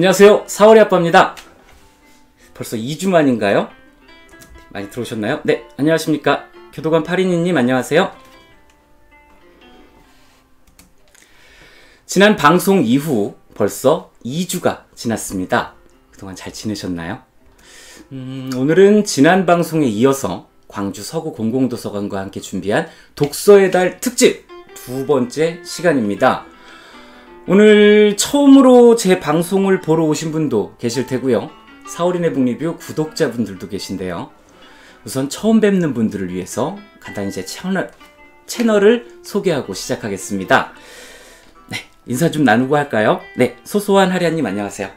안녕하세요. 4월의 아빠입니다. 벌써 2주 만인가요? 많이 들어오셨나요? 네, 안녕하십니까. 교도관 8인이님 안녕하세요. 지난 방송 이후 벌써 2주가 지났습니다. 그동안 잘 지내셨나요? 오늘은 지난 방송에 이어서 광주 서구 공공도서관과 함께 준비한 독서의 달 특집 두 번째 시간입니다. 오늘 처음으로 제 방송을 보러 오신 분도 계실 테고요. 4월인의 북리뷰 구독자분들도 계신데요. 우선 처음 뵙는 분들을 위해서 간단히 제 채널을 소개하고 시작하겠습니다. 네, 인사 좀 나누고 할까요? 네, 소소한 하랴님 안녕하세요.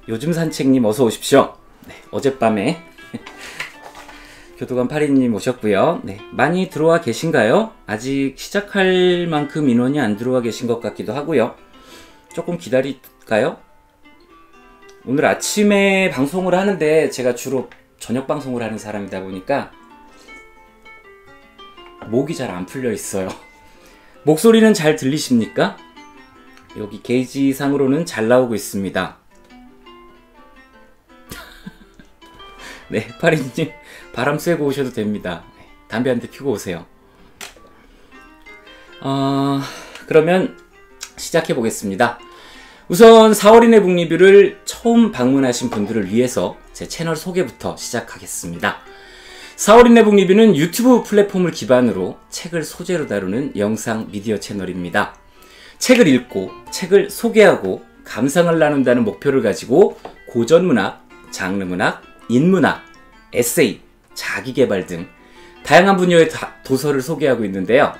요즘 산책님 어서 오십시오. 네, 어젯밤에 교도관 8인님 오셨고요. 네, 많이 들어와 계신가요? 아직 시작할 만큼 인원이 안 들어와 계신 것 같기도 하고요. 조금 기다릴까요? 오늘 아침에 방송을 하는데 제가 주로 저녁 방송을 하는 사람이다 보니까 목이 잘 안 풀려 있어요. 목소리는 잘 들리십니까? 여기 게이지상으로는 잘 나오고 있습니다. 네, 8인님 바람 쐬고 오셔도 됩니다. 담배 한 대 피고 오세요. 그러면 시작해 보겠습니다. 우선 4월인의 북리뷰를 처음 방문하신 분들을 위해서 제 채널 소개부터 시작하겠습니다. 4월인의 북리뷰는 유튜브 플랫폼을 기반으로 책을 소재로 다루는 영상 미디어 채널입니다. 책을 읽고 책을 소개하고 감상을 나눈다는 목표를 가지고 고전문학, 장르문학, 인문학, 에세이, 자기계발 등 다양한 분야의 도서를 소개하고 있는데요.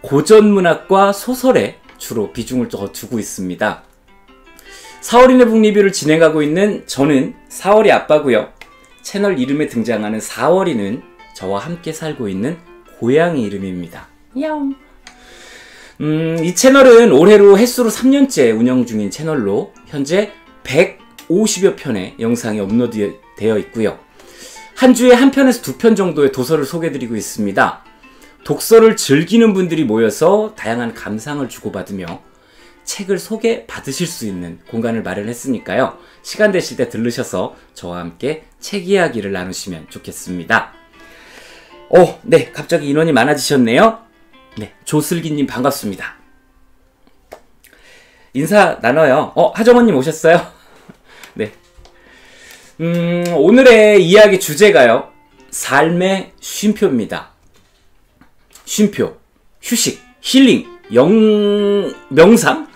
고전문학과 소설에 주로 비중을 더 두고 있습니다. 4월인의 북리뷰를 진행하고 있는 저는 4월의 아빠고요. 채널 이름에 등장하는 4월이는 저와 함께 살고 있는 고양이 이름입니다. 야옹. 이 채널은 올해로 횟수로 3년째 운영 중인 채널로 현재 150여 편의 영상이 업로드되어 있고요. 한 주에 한 편에서 두 편 정도의 도서를 소개해드리고 있습니다. 독서를 즐기는 분들이 모여서 다양한 감상을 주고받으며 책을 소개받으실 수 있는 공간을 마련했으니까요. 시간 되실 때 들르셔서 저와 함께 책 이야기를 나누시면 좋겠습니다. 네, 갑자기 인원이 많아지셨네요. 네, 조슬기님 반갑습니다. 인사 나눠요. 하정원님 오셨어요? 네. 오늘의 이야기 주제가요. 삶의 쉼표입니다. 쉼표, 휴식, 힐링, 명상?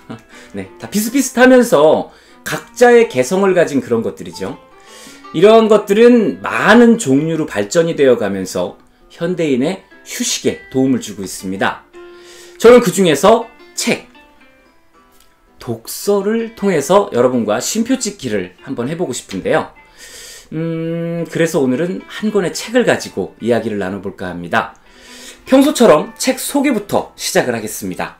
네, 다 비슷비슷하면서 각자의 개성을 가진 그런 것들이죠. 이런 것들은 많은 종류로 발전이 되어 가면서 현대인의 휴식에 도움을 주고 있습니다. 저는 그 중에서 책, 독서를 통해서 여러분과 쉼표 찍기를 한번 해보고 싶은데요. 그래서 오늘은 한 권의 책을 가지고 이야기를 나눠볼까 합니다. 평소처럼 책 소개부터 시작을 하겠습니다.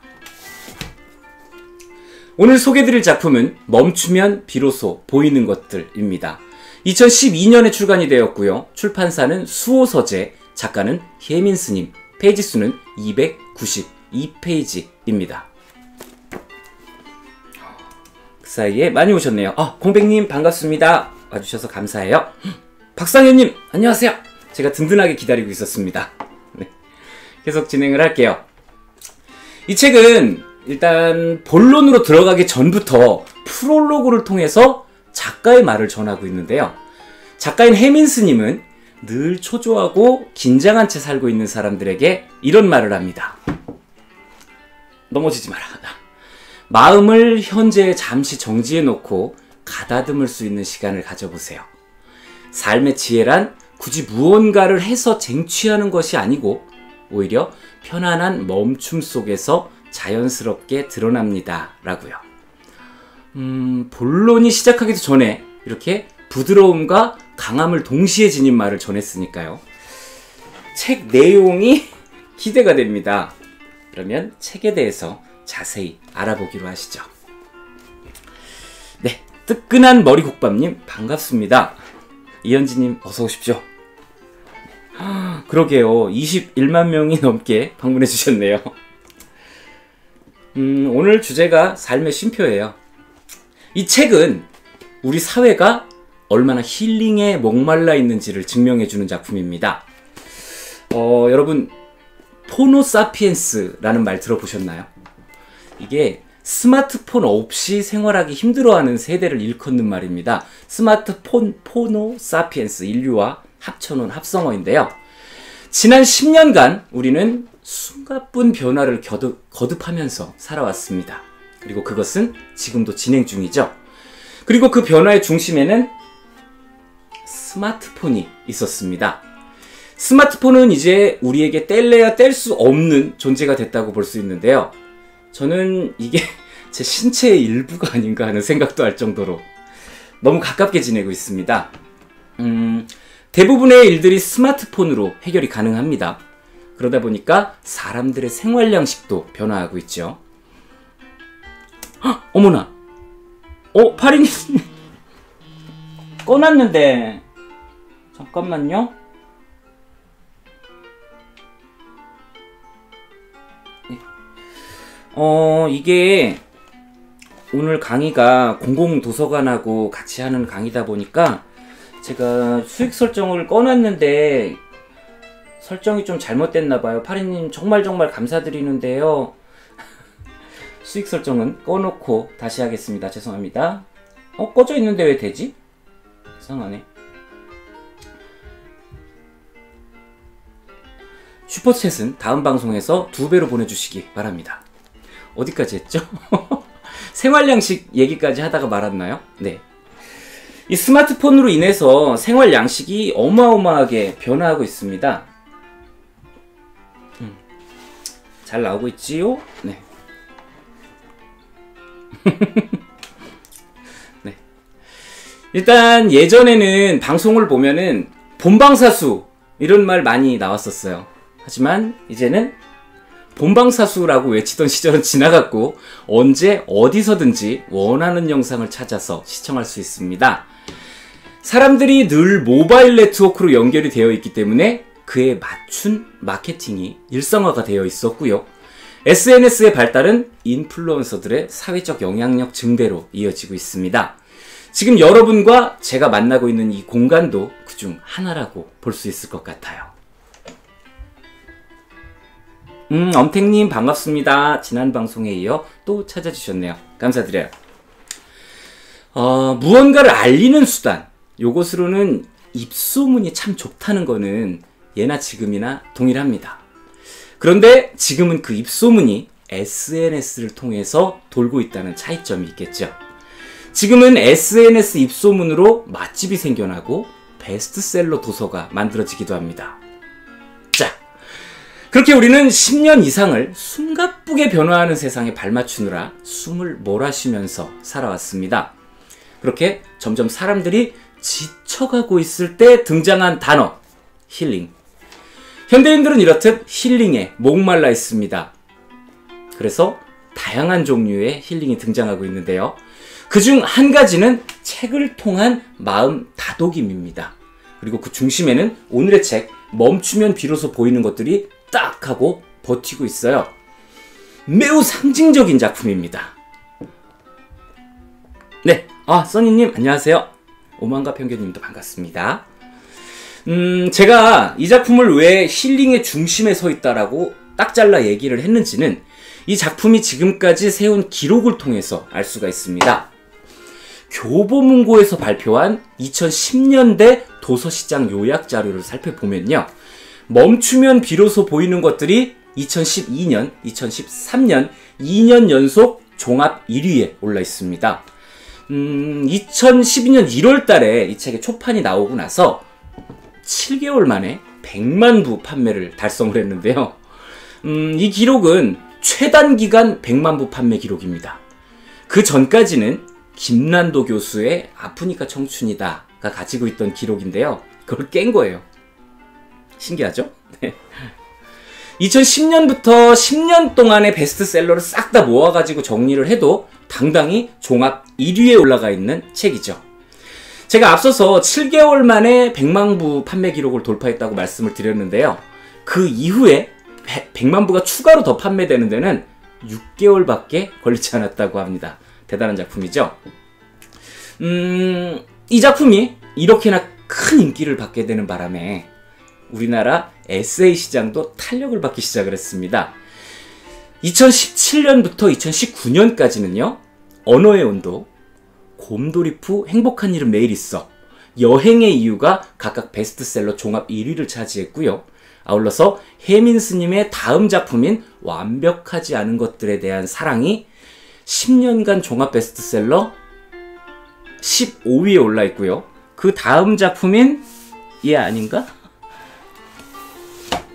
오늘 소개드릴 작품은 멈추면 비로소 보이는 것들입니다. 2012년에 출간이 되었고요. 출판사는 수호서재, 작가는 혜민스님, 페이지 수는 292페이지입니다. 그 사이에 많이 오셨네요. 공백님 반갑습니다. 와주셔서 감사해요. 박상현님 안녕하세요. 제가 든든하게 기다리고 있었습니다. 네, 계속 진행을 할게요. 이 책은 일단 본론으로 들어가기 전부터 프롤로그를 통해서 작가의 말을 전하고 있는데요. 작가인 혜민스님은 늘 초조하고 긴장한 채 살고 있는 사람들에게 이런 말을 합니다. 넘어지지 마라. 마음을 현재에 잠시 정지해 놓고 가다듬을 수 있는 시간을 가져보세요. 삶의 지혜란 굳이 무언가를 해서 쟁취하는 것이 아니고 오히려 편안한 멈춤 속에서 자연스럽게 드러납니다. 라고요. 본론이 시작하기도 전에 이렇게 부드러움과 강함을 동시에 지닌 말을 전했으니까요. 책 내용이 기대가 됩니다. 그러면 책에 대해서 자세히 알아보기로 하시죠. 네, 뜨끈한 머리국밥님 반갑습니다. 이현지님 어서 오십시오. 그러게요. 21만 명이 넘게 방문해 주셨네요. 오늘 주제가 삶의 쉼표예요. 이 책은 우리 사회가 얼마나 힐링에 목말라 있는지를 증명해주는 작품입니다. 여러분, 포노사피엔스라는 말 들어보셨나요? 이게 스마트폰 없이 생활하기 힘들어하는 세대를 일컫는 말입니다. 스마트폰, 포노사피엔스, 인류와 합쳐놓은 합성어인데요. 지난 10년간 우리는 숨가쁜 변화를 거듭하면서 살아왔습니다. 그리고 그것은 지금도 진행 중이죠. 그리고 그 변화의 중심에는 스마트폰이 있었습니다. 스마트폰은 이제 우리에게 뗄래야 뗄 수 없는 존재가 됐다고 볼 수 있는데요. 저는 이게 제 신체의 일부가 아닌가 하는 생각도 할 정도로 너무 가깝게 지내고 있습니다. 대부분의 일들이 스마트폰으로 해결이 가능합니다. 그러다 보니까 사람들의 생활 양식도 변화하고 있죠. 헉, 어머나! 파리님 꺼놨는데 잠깐만요. 이게 오늘 강의가 공공도서관하고 같이 하는 강의다 보니까 제가 수익 설정을 꺼놨는데 설정이 좀 잘못됐나봐요. 파리님 정말 감사드리는데요. 수익 설정은 꺼놓고 다시 하겠습니다. 죄송합니다. 꺼져 있는데 왜 되지? 이상하네. 슈퍼챗은 다음 방송에서 2배로 보내주시기 바랍니다. 어디까지 했죠? 생활양식 얘기까지 하다가 말았나요? 네. 이 스마트폰으로 인해서 생활 양식이 어마어마하게 변화하고 있습니다. 잘 나오고 있지요? 네. 네. 일단 예전에는 방송을 보면은 본방사수 이런 말 많이 나왔었어요. 하지만 이제는 본방사수라고 외치던 시절은 지나갔고 언제 어디서든지 원하는 영상을 찾아서 시청할 수 있습니다. 사람들이 늘 모바일 네트워크로 연결이 되어 있기 때문에 그에 맞춘 마케팅이 일상화가 되어 있었고요. SNS의 발달은 인플루언서들의 사회적 영향력 증대로 이어지고 있습니다. 지금 여러분과 제가 만나고 있는 이 공간도 그중 하나라고 볼 수 있을 것 같아요. 엄택님 반갑습니다. 지난 방송에 이어 또 찾아주셨네요. 감사드려요. 무언가를 알리는 수단, 요것으로는 입소문이 참 좋다는 거는 예나 지금이나 동일합니다. 그런데 지금은 그 입소문이 SNS를 통해서 돌고 있다는 차이점이 있겠죠. 지금은 SNS 입소문으로 맛집이 생겨나고 베스트셀러 도서가 만들어지기도 합니다. 자, 그렇게 우리는 10년 이상을 숨가쁘게 변화하는 세상에 발맞추느라 숨을 몰아쉬면서 살아왔습니다. 그렇게 점점 사람들이 지쳐가고 있을 때 등장한 단어, 힐링. 현대인들은 이렇듯 힐링에 목말라 있습니다. 그래서 다양한 종류의 힐링이 등장하고 있는데요. 그중 한 가지는 책을 통한 마음 다독임입니다. 그리고 그 중심에는 오늘의 책, 멈추면 비로소 보이는 것들이 딱 하고 버티고 있어요. 매우 상징적인 작품입니다. 네, 써니님 안녕하세요. 오만과 편견님도 반갑습니다. 제가 이 작품을 왜 힐링의 중심에 서 있다라고 딱 잘라 얘기를 했는지는 이 작품이 지금까지 세운 기록을 통해서 알 수가 있습니다. 교보문고에서 발표한 2010년대 도서시장 요약 자료를 살펴보면요. 멈추면 비로소 보이는 것들이 2012년, 2013년 2년 연속 종합 1위에 올라 있습니다. 2012년 1월 달에 이 책의 초판이 나오고 나서 7개월 만에 100만 부 판매를 달성을 했는데요. 이 기록은 최단 기간 100만 부 판매 기록입니다. 그 전까지는 김난도 교수의 아프니까 청춘이다가 가지고 있던 기록인데요. 그걸 깬 거예요. 신기하죠? 네. 2010년부터 10년 동안의 베스트셀러를 싹 다 모아가지고 정리를 해도 당당히 종합 1위에 올라가 있는 책이죠. 제가 앞서서 7개월 만에 100만 부 판매 기록을 돌파했다고 말씀을 드렸는데요. 그 이후에 100만 부가 추가로 더 판매되는 데는 6개월밖에 걸리지 않았다고 합니다. 대단한 작품이죠. 이 작품이 이렇게나 큰 인기를 받게 되는 바람에 우리나라 에세이 시장도 탄력을 받기 시작을 했습니다. 2017년부터 2019년까지는요. 언어의 온도, 곰돌이푸, 행복한 일은 매일 있어, 여행의 이유가 각각 베스트셀러 종합 1위를 차지했고요. 아울러서 혜민 스님의 다음 작품인 완벽하지 않은 것들에 대한 사랑이 10년간 종합 베스트셀러 15위에 올라 있고요. 그 다음 작품인 얘 아닌가?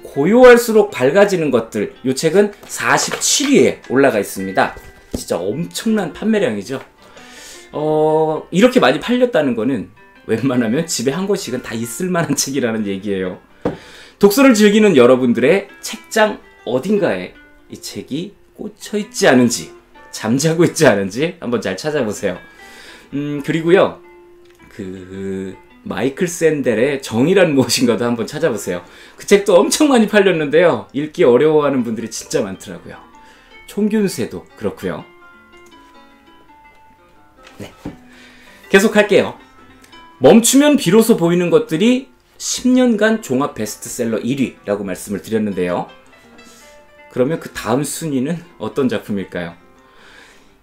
고요할수록 밝아지는 것들, 이 책은 47위에 올라가 있습니다. 진짜 엄청난 판매량이죠. 이렇게 많이 팔렸다는 거는 웬만하면 집에 한 권씩은 다 있을 만한 책이라는 얘기예요. 독서를 즐기는 여러분들의 책장 어딘가에 이 책이 꽂혀있지 않은지, 잠자고 있지 않은지 한번 잘 찾아보세요. 그리고요, 마이클 샌델의 정의란 무엇인가도 한번 찾아보세요. 그 책도 엄청 많이 팔렸는데요. 읽기 어려워하는 분들이 진짜 많더라고요. 총균세도 그렇고요. 네, 계속 할게요. 멈추면 비로소 보이는 것들이 10년간 종합 베스트셀러 1위라고 말씀을 드렸는데요. 그러면 그 다음 순위는 어떤 작품일까요?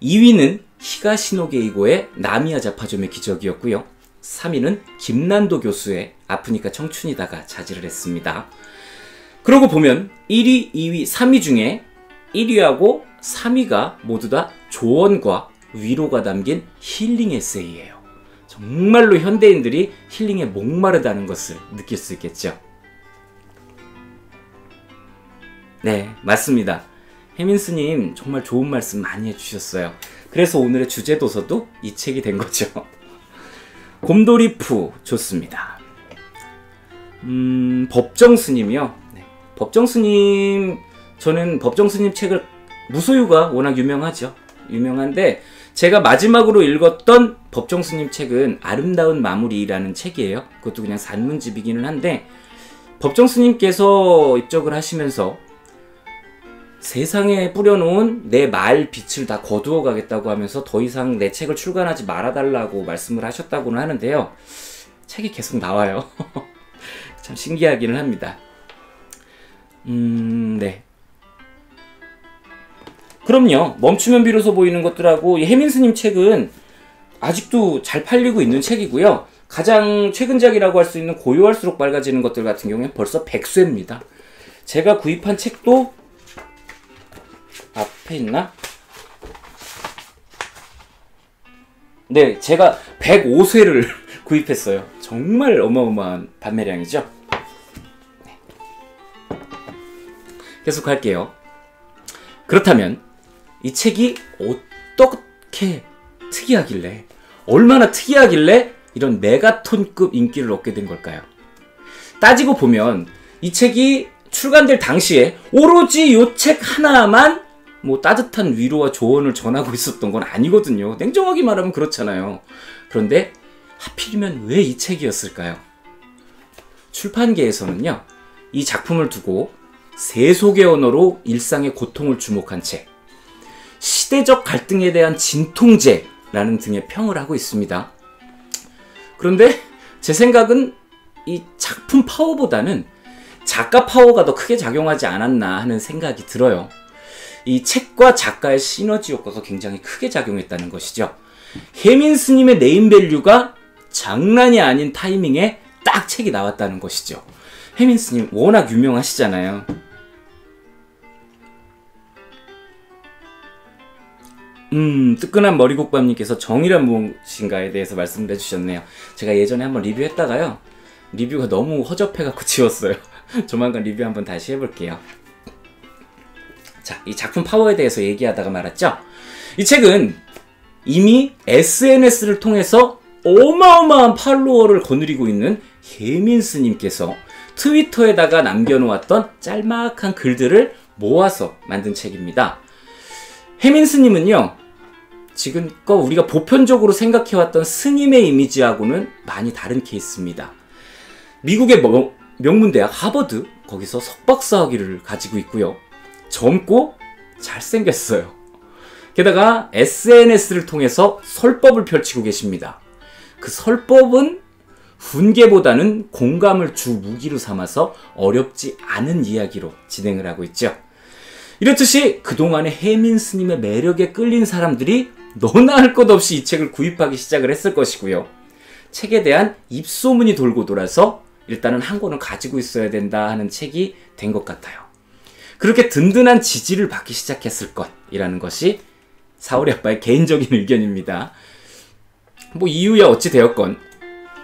2위는 히가시노 게이고의 나미야 자파점의 기적이었고요. 3위는 김난도 교수의 아프니까 청춘이다가 차지를 했습니다. 그러고 보면 1위, 2위, 3위 중에 1위하고 3위가 모두 다 조언과 위로가 담긴 힐링 에세이예요. 정말로 현대인들이 힐링에 목마르다는 것을 느낄 수 있겠죠. 네, 맞습니다. 혜민 스님 정말 좋은 말씀 많이 해주셨어요. 그래서 오늘의 주제 도서도 이 책이 된 거죠. 곰돌이푸 좋습니다. 법정스님이요. 네, 법정스님, 저는 법정스님 책을, 무소유가 워낙 유명하죠. 유명한데 제가 마지막으로 읽었던 법정스님 책은 아름다운 마무리라는 책이에요. 그것도 그냥 산문집이기는 한데, 법정스님께서 입적을 하시면서 세상에 뿌려놓은 내 말 빛을 다 거두어 가겠다고 하면서 더 이상 내 책을 출간하지 말아달라고 말씀을 하셨다고는 하는데요. 책이 계속 나와요. 참 신기하기는 합니다. 네. 그럼요. 멈추면 비로소 보이는 것들하고 이 혜민 스님 책은 아직도 잘 팔리고 있는 책이고요. 가장 최근작이라고 할 수 있는 고요할수록 밝아지는 것들 같은 경우에는 벌써 100쇄입니다. 제가 구입한 책도 앞에 있나? 네, 제가 105쇄를 구입했어요. 정말 어마어마한 판매량이죠. 네. 계속 할게요. 그렇다면 이 책이 어떻게 특이하길래, 얼마나 특이하길래 이런 메가톤급 인기를 얻게 된 걸까요? 따지고 보면 이 책이 출간될 당시에 오로지 이 책 하나만 뭐 따뜻한 위로와 조언을 전하고 있었던 건 아니거든요. 냉정하게 말하면 그렇잖아요. 그런데 하필이면 왜 이 책이었을까요? 출판계에서는요, 이 작품을 두고 세속의 언어로 일상의 고통을 주목한 책, 시대적 갈등에 대한 진통제라는 등의 평을 하고 있습니다. 그런데 제 생각은 이 작품 파워보다는 작가 파워가 더 크게 작용하지 않았나 하는 생각이 들어요. 이 책과 작가의 시너지 효과가 굉장히 크게 작용했다는 것이죠. 혜민 스님의 네임밸류가 장난이 아닌 타이밍에 딱 책이 나왔다는 것이죠. 혜민 스님 워낙 유명하시잖아요. 뜨끈한 머리국밥님께서 정의란 무엇인가에 대해서 말씀을 해주셨네요. 제가 예전에 한번 리뷰했다가요, 리뷰가 너무 허접해갖고 지웠어요. 조만간 리뷰 한번 다시 해볼게요. 자, 이 작품 파워에 대해서 얘기하다가 말았죠. 이 책은 이미 SNS를 통해서 어마어마한 팔로워를 거느리고 있는 혜민 스님께서 트위터에다가 남겨놓았던 짤막한 글들을 모아서 만든 책입니다. 혜민 스님은요, 지금껏 우리가 보편적으로 생각해왔던 스님의 이미지하고는 많이 다른 케이스입니다. 미국의 명문대학 하버드, 거기서 석박사 학위를 가지고 있고요. 젊고 잘생겼어요. 게다가 SNS를 통해서 설법을 펼치고 계십니다. 그 설법은 훈계보다는 공감을 주 무기로 삼아서 어렵지 않은 이야기로 진행을 하고 있죠. 이렇듯이 그동안의 혜민 스님의 매력에 끌린 사람들이 너나 할 것 없이 이 책을 구입하기 시작을 했을 것이고요. 책에 대한 입소문이 돌고 돌아서 일단은 한 권은 가지고 있어야 된다 하는 책이 된 것 같아요. 그렇게 든든한 지지를 받기 시작했을 것이라는 것이 사오리 아빠의 개인적인 의견입니다. 뭐 이유야 어찌 되었건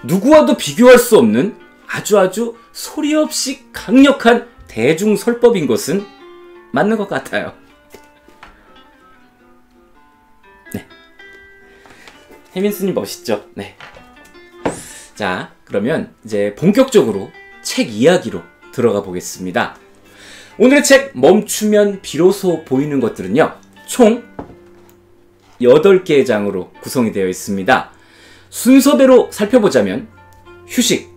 누구와도 비교할 수 없는 아주 소리 없이 강력한 대중 설법인 것은 맞는 것 같아요. 네. 혜민 스님 멋있죠? 네. 자, 그러면 이제 본격적으로 책 이야기로 들어가 보겠습니다. 오늘의 책 멈추면 비로소 보이는 것들은요, 총 8개의 장으로 구성이 되어 있습니다. 순서대로 살펴보자면 휴식,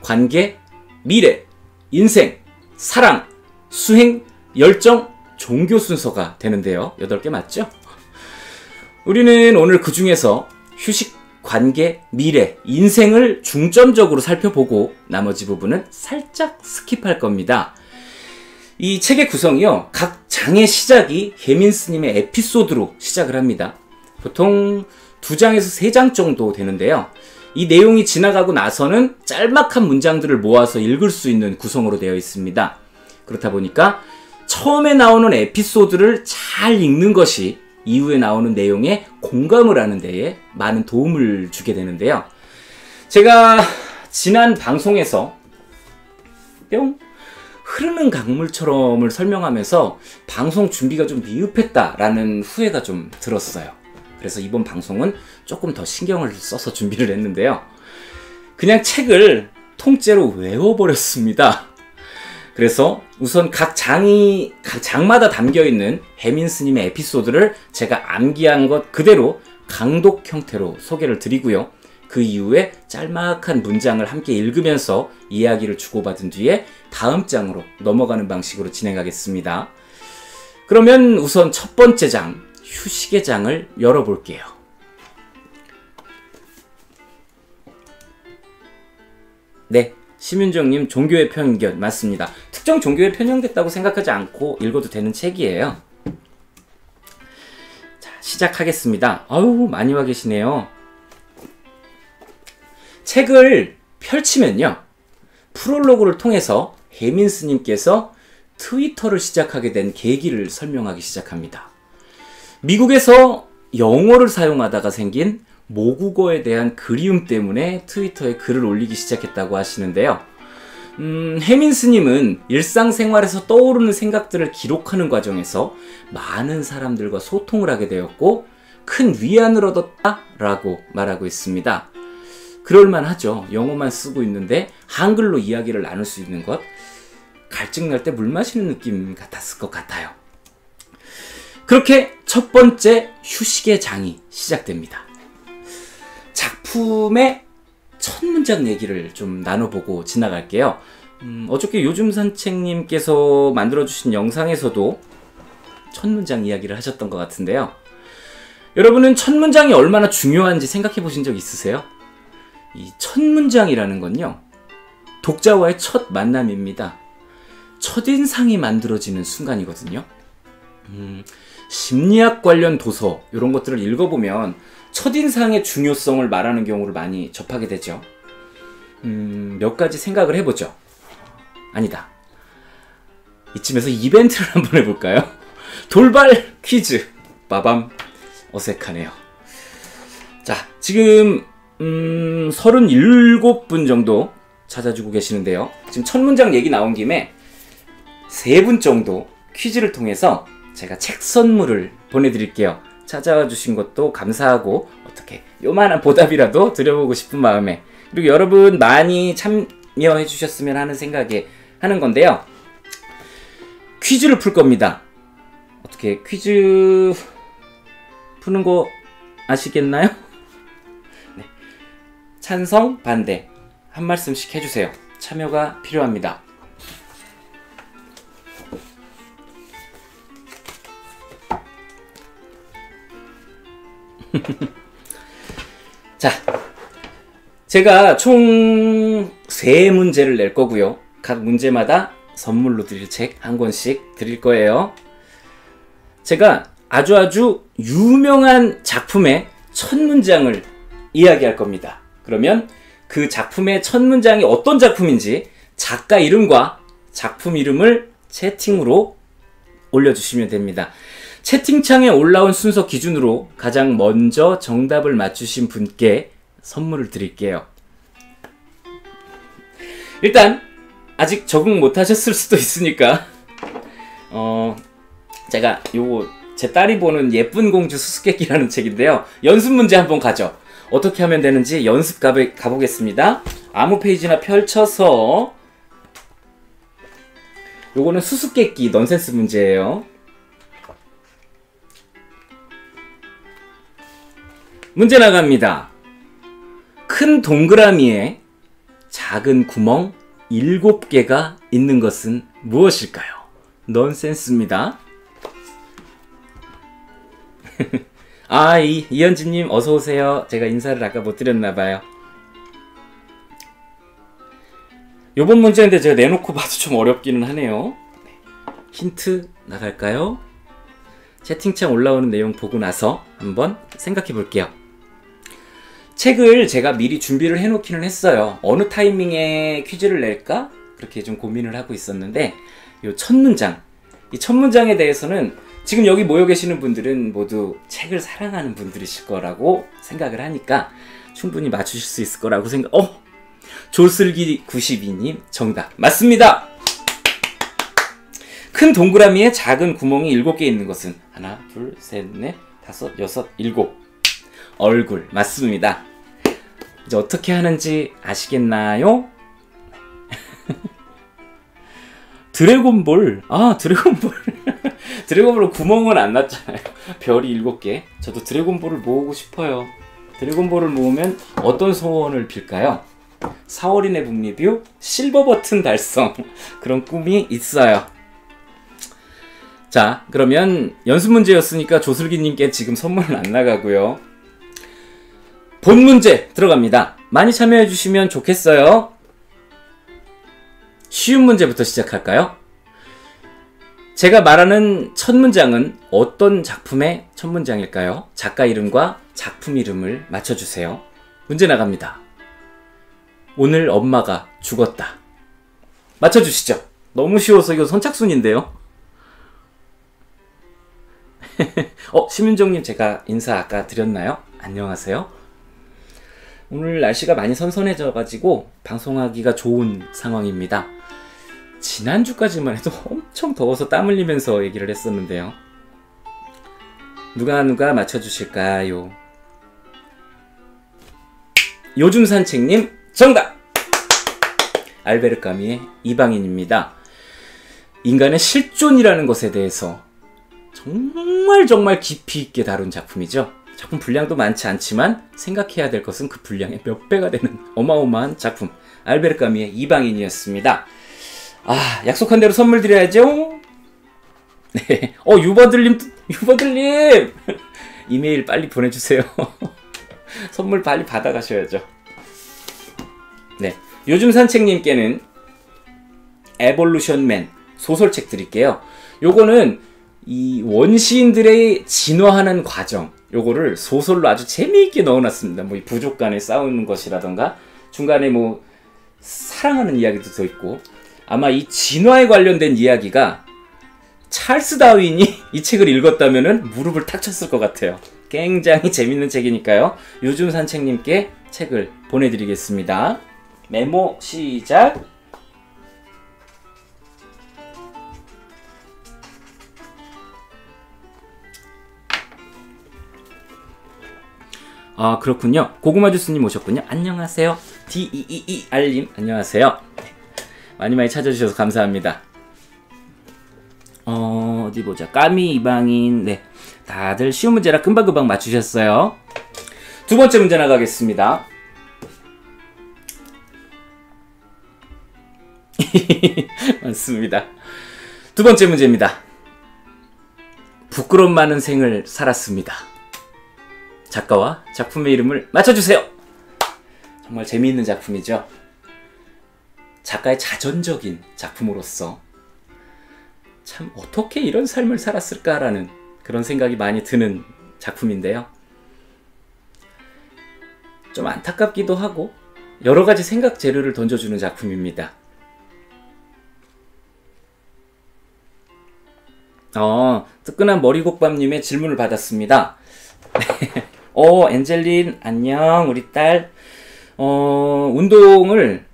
관계, 미래, 인생, 사랑, 수행, 열정, 종교 순서가 되는데요. 8개 맞죠? 우리는 오늘 그 중에서 휴식, 관계, 미래, 인생을 중점적으로 살펴보고 나머지 부분은 살짝 스킵할 겁니다. 이 책의 구성이요, 각 장의 시작이 혜민 스님의 에피소드로 시작을 합니다. 보통 2장에서 3장 정도 되는데요. 이 내용이 지나가고 나서는 짤막한 문장들을 모아서 읽을 수 있는 구성으로 되어 있습니다. 그렇다 보니까 처음에 나오는 에피소드를 잘 읽는 것이 이후에 나오는 내용에 공감을 하는 데에 많은 도움을 주게 되는데요. 제가 지난 방송에서 뿅 흐르는 강물처럼을 설명하면서 방송 준비가 좀 미흡했다라는 후회가 좀 들었어요. 그래서 이번 방송은 조금 더 신경을 써서 준비를 했는데요. 그냥 책을 통째로 외워버렸습니다. 그래서 우선 각 장마다 담겨있는 혜민 스님의 에피소드를 제가 암기한 것 그대로 강독 형태로 소개를 드리고요. 그 이후에 짤막한 문장을 함께 읽으면서 이야기를 주고받은 뒤에 다음 장으로 넘어가는 방식으로 진행하겠습니다. 그러면 우선 첫 번째 장, 휴식의 장을 열어볼게요. 네, 심윤정님 종교의 편견 맞습니다. 특정 종교에 편향됐다고 생각하지 않고 읽어도 되는 책이에요. 자, 시작하겠습니다. 아유, 많이 와 계시네요. 책을 펼치면요, 프롤로그를 통해서 혜민 스님께서 트위터를 시작하게 된 계기를 설명하기 시작합니다. 미국에서 영어를 사용하다가 생긴 모국어에 대한 그리움 때문에 트위터에 글을 올리기 시작했다고 하시는데요. 혜민 스님은 일상생활에서 떠오르는 생각들을 기록하는 과정에서 많은 사람들과 소통을 하게 되었고 큰 위안을 얻었다라고 말하고 있습니다. 그럴만하죠. 영어만 쓰고 있는데 한글로 이야기를 나눌 수 있는 것, 갈증 날 때 물 마시는 느낌 같았을 것 같아요. 그렇게 첫 번째 휴식의 장이 시작됩니다. 작품의 첫 문장 얘기를 좀 나눠보고 지나갈게요. 어저께 요즘 산책님께서 만들어주신 영상에서도 첫 문장 이야기를 하셨던 것 같은데요. 여러분은 첫 문장이 얼마나 중요한지 생각해 보신 적 있으세요? 이 첫 문장이라는 건요, 독자와의 첫 만남입니다. 첫인상이 만들어지는 순간이거든요. 심리학 관련 도서 이런 것들을 읽어보면 첫인상의 중요성을 말하는 경우를 많이 접하게 되죠. 몇 가지 생각을 해보죠. 아니다. 이쯤에서 이벤트를 한번 해볼까요? 돌발 퀴즈. 빠밤. 어색하네요. 자, 지금 37분 정도 찾아주고 계시는데요. 지금 첫 문장 얘기 나온 김에 3분 정도 퀴즈를 통해서 제가 책 선물을 보내드릴게요. 찾아와 주신 것도 감사하고 어떻게 요만한 보답이라도 드려보고 싶은 마음에, 그리고 여러분 많이 참여해 주셨으면 하는 생각에 하는 건데요. 퀴즈를 풀 겁니다. 어떻게 퀴즈 푸는 거 아시겠나요? 네. 찬성, 반대 한 말씀씩 해주세요. 참여가 필요합니다. 자, 제가 총 3문제를 낼 거고요. 각 문제마다 선물로 드릴 책 한 권씩 드릴 거예요. 제가 아주 유명한 작품의 첫 문장을 이야기할 겁니다. 그러면 그 작품의 첫 문장이 어떤 작품인지 작가 이름과 작품 이름을 채팅으로 올려주시면 됩니다. 채팅창에 올라온 순서 기준으로 가장 먼저 정답을 맞추신 분께 선물을 드릴게요. 일단 아직 적응 못하셨을 수도 있으니까 제가 요거 제 딸이 보는 예쁜 공주 수수께끼라는 책인데요. 연습 문제 한번 가죠. 어떻게 하면 되는지 연습 가보겠습니다. 아무 페이지나 펼쳐서 요거는 수수께끼 넌센스 문제예요. 문제 나갑니다. 큰 동그라미에 작은 구멍 7개가 있는 것은 무엇일까요? 넌센스입니다. 아, 이현진님 어서오세요. 제가 인사를 아까 못 드렸나봐요. 요번 문제인데 제가 내놓고 봐도 좀 어렵기는 하네요. 힌트 나갈까요? 채팅창 올라오는 내용 보고 나서 한번 생각해 볼게요. 책을 제가 미리 준비를 해놓기는 했어요. 어느 타이밍에 퀴즈를 낼까? 그렇게 좀 고민을 하고 있었는데 요 첫 문장, 이 첫 문장에 대해서는 지금 여기 모여 계시는 분들은 모두 책을 사랑하는 분들이실 거라고 생각을 하니까 충분히 맞추실 수 있을 거라고 조슬기 92님 정답 맞습니다. 큰 동그라미에 작은 구멍이 7개 있는 것은 하나, 둘, 셋, 넷, 다섯, 여섯, 일곱. 얼굴 맞습니다. 이제 어떻게 하는지 아시겠나요? 드래곤볼. 아, 드래곤볼. 드래곤볼은 구멍은 안 났잖아요. 별이 7개. 저도 드래곤볼을 모으고 싶어요. 드래곤볼을 모으면 어떤 소원을 빌까요? 4월인의 북리뷰 실버 버튼 달성. 그런 꿈이 있어요. 자, 그러면 연습 문제였으니까 조슬기님께 지금 선물은 안 나가고요. 본 문제 들어갑니다. 많이 참여해 주시면 좋겠어요. 쉬운 문제부터 시작할까요? 제가 말하는 첫 문장은 어떤 작품의 첫 문장일까요? 작가 이름과 작품 이름을 맞춰주세요. 문제 나갑니다. 오늘 엄마가 죽었다. 맞춰주시죠. 너무 쉬워서 이거 선착순인데요. 심윤정님 제가 인사 아까 드렸나요? 안녕하세요. 오늘 날씨가 많이 선선해져가지고 방송하기가 좋은 상황입니다. 지난주까지만 해도 엄청 더워서 땀 흘리면서 얘기를 했었는데요. 누가 맞춰주실까요? 요즘 산책님 정답! 알베르 까미의 이방인입니다. 인간의 실존이라는 것에 대해서 정말 깊이 있게 다룬 작품이죠. 작품 분량도 많지 않지만 생각해야 될 것은 그 분량의 몇 배가 되는 어마어마한 작품, 알베르 까미의 이방인이었습니다. 아, 약속한 대로 선물 드려야죠. 네. 유버들님 이메일 빨리 보내주세요. 선물 빨리 받아가셔야죠. 네, 요즘 산책님께는 에볼루션맨 소설책 드릴게요. 요거는 이 원시인들의 진화하는 과정, 요거를 소설로 아주 재미있게 넣어놨습니다. 뭐 이 부족 간에 싸우는 것이라던가 중간에 뭐 사랑하는 이야기도 더 있고, 아마 이 진화에 관련된 이야기가 찰스 다윈이 이 책을 읽었다면은 무릎을 탁 쳤을 것 같아요. 굉장히 재밌는 책이니까요. 요즘 산책님께 책을 보내드리겠습니다. 메모 시작. 아, 그렇군요. 고구마 주스님 오셨군요. 안녕하세요. DEER님 안녕하세요. 많이 찾아주셔서 감사합니다. 어디 보자. 까미 이방인. 네, 다들 쉬운 문제라 금방금방 맞추셨어요. 두 번째 문제 나가겠습니다. 맞습니다. 두 번째 문제입니다. 부끄럼 많은 생을 살았습니다. 작가와 작품의 이름을 맞춰주세요. 정말 재미있는 작품이죠. 작가의 자전적인 작품으로서 참 어떻게 이런 삶을 살았을까라는 그런 생각이 많이 드는 작품인데요. 좀 안타깝기도 하고 여러 가지 생각 재료를 던져주는 작품입니다. 뜨끈한 머리국밥님의 질문을 받았습니다. 엔젤린 안녕 우리 딸. 운동을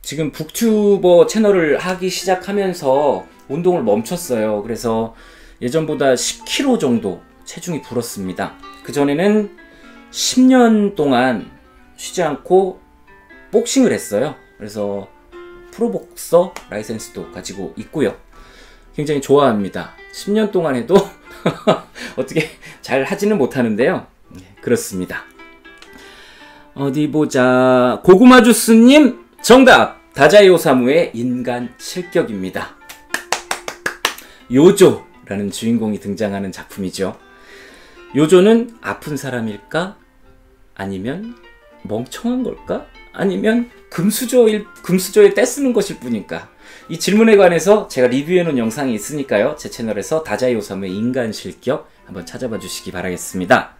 지금 북튜버 채널을 하기 시작하면서 운동을 멈췄어요. 그래서 예전보다 10kg 정도 체중이 불었습니다. 그전에는 10년 동안 쉬지 않고 복싱을 했어요. 그래서 프로복서 라이센스도 가지고 있고요. 굉장히 좋아합니다. 10년 동안 해도 어떻게 잘 하지는 못하는데요. 그렇습니다. 어디 보자. 고구마 주스님 정답! 다자이 오사무의 인간 실격입니다. 요조라는 주인공이 등장하는 작품이죠. 요조는 아픈 사람일까? 아니면 멍청한 걸까? 아니면 금수저에 떼쓰는 것일 뿐일까? 이 질문에 관해서 제가 리뷰해놓은 영상이 있으니까요. 제 채널에서 다자이 오사무의 인간 실격 한번 찾아봐 주시기 바라겠습니다.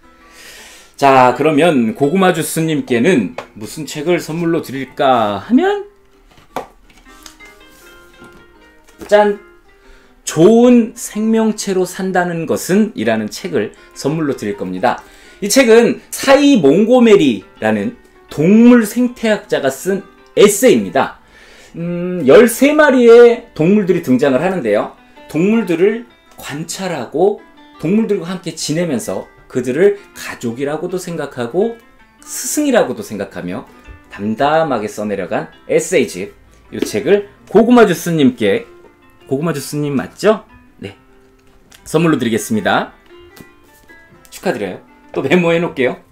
자, 그러면 고구마 주스님께는 무슨 책을 선물로 드릴까 하면 짠! 좋은 생명체로 산다는 것은 이라는 책을 선물로 드릴 겁니다. 이 책은 사이 몽고메리라는 동물 생태학자가 쓴 에세이입니다. 13마리의 동물들이 등장을 하는데요. 동물들을 관찰하고 동물들과 함께 지내면서 그들을 가족이라고도 생각하고 스승이라고도 생각하며 담담하게 써내려간 에세이집. 이 책을 고구마 주스님께, 고구마 주스님 맞죠? 네, 선물로 드리겠습니다. 축하드려요. 또 메모해 놓을게요.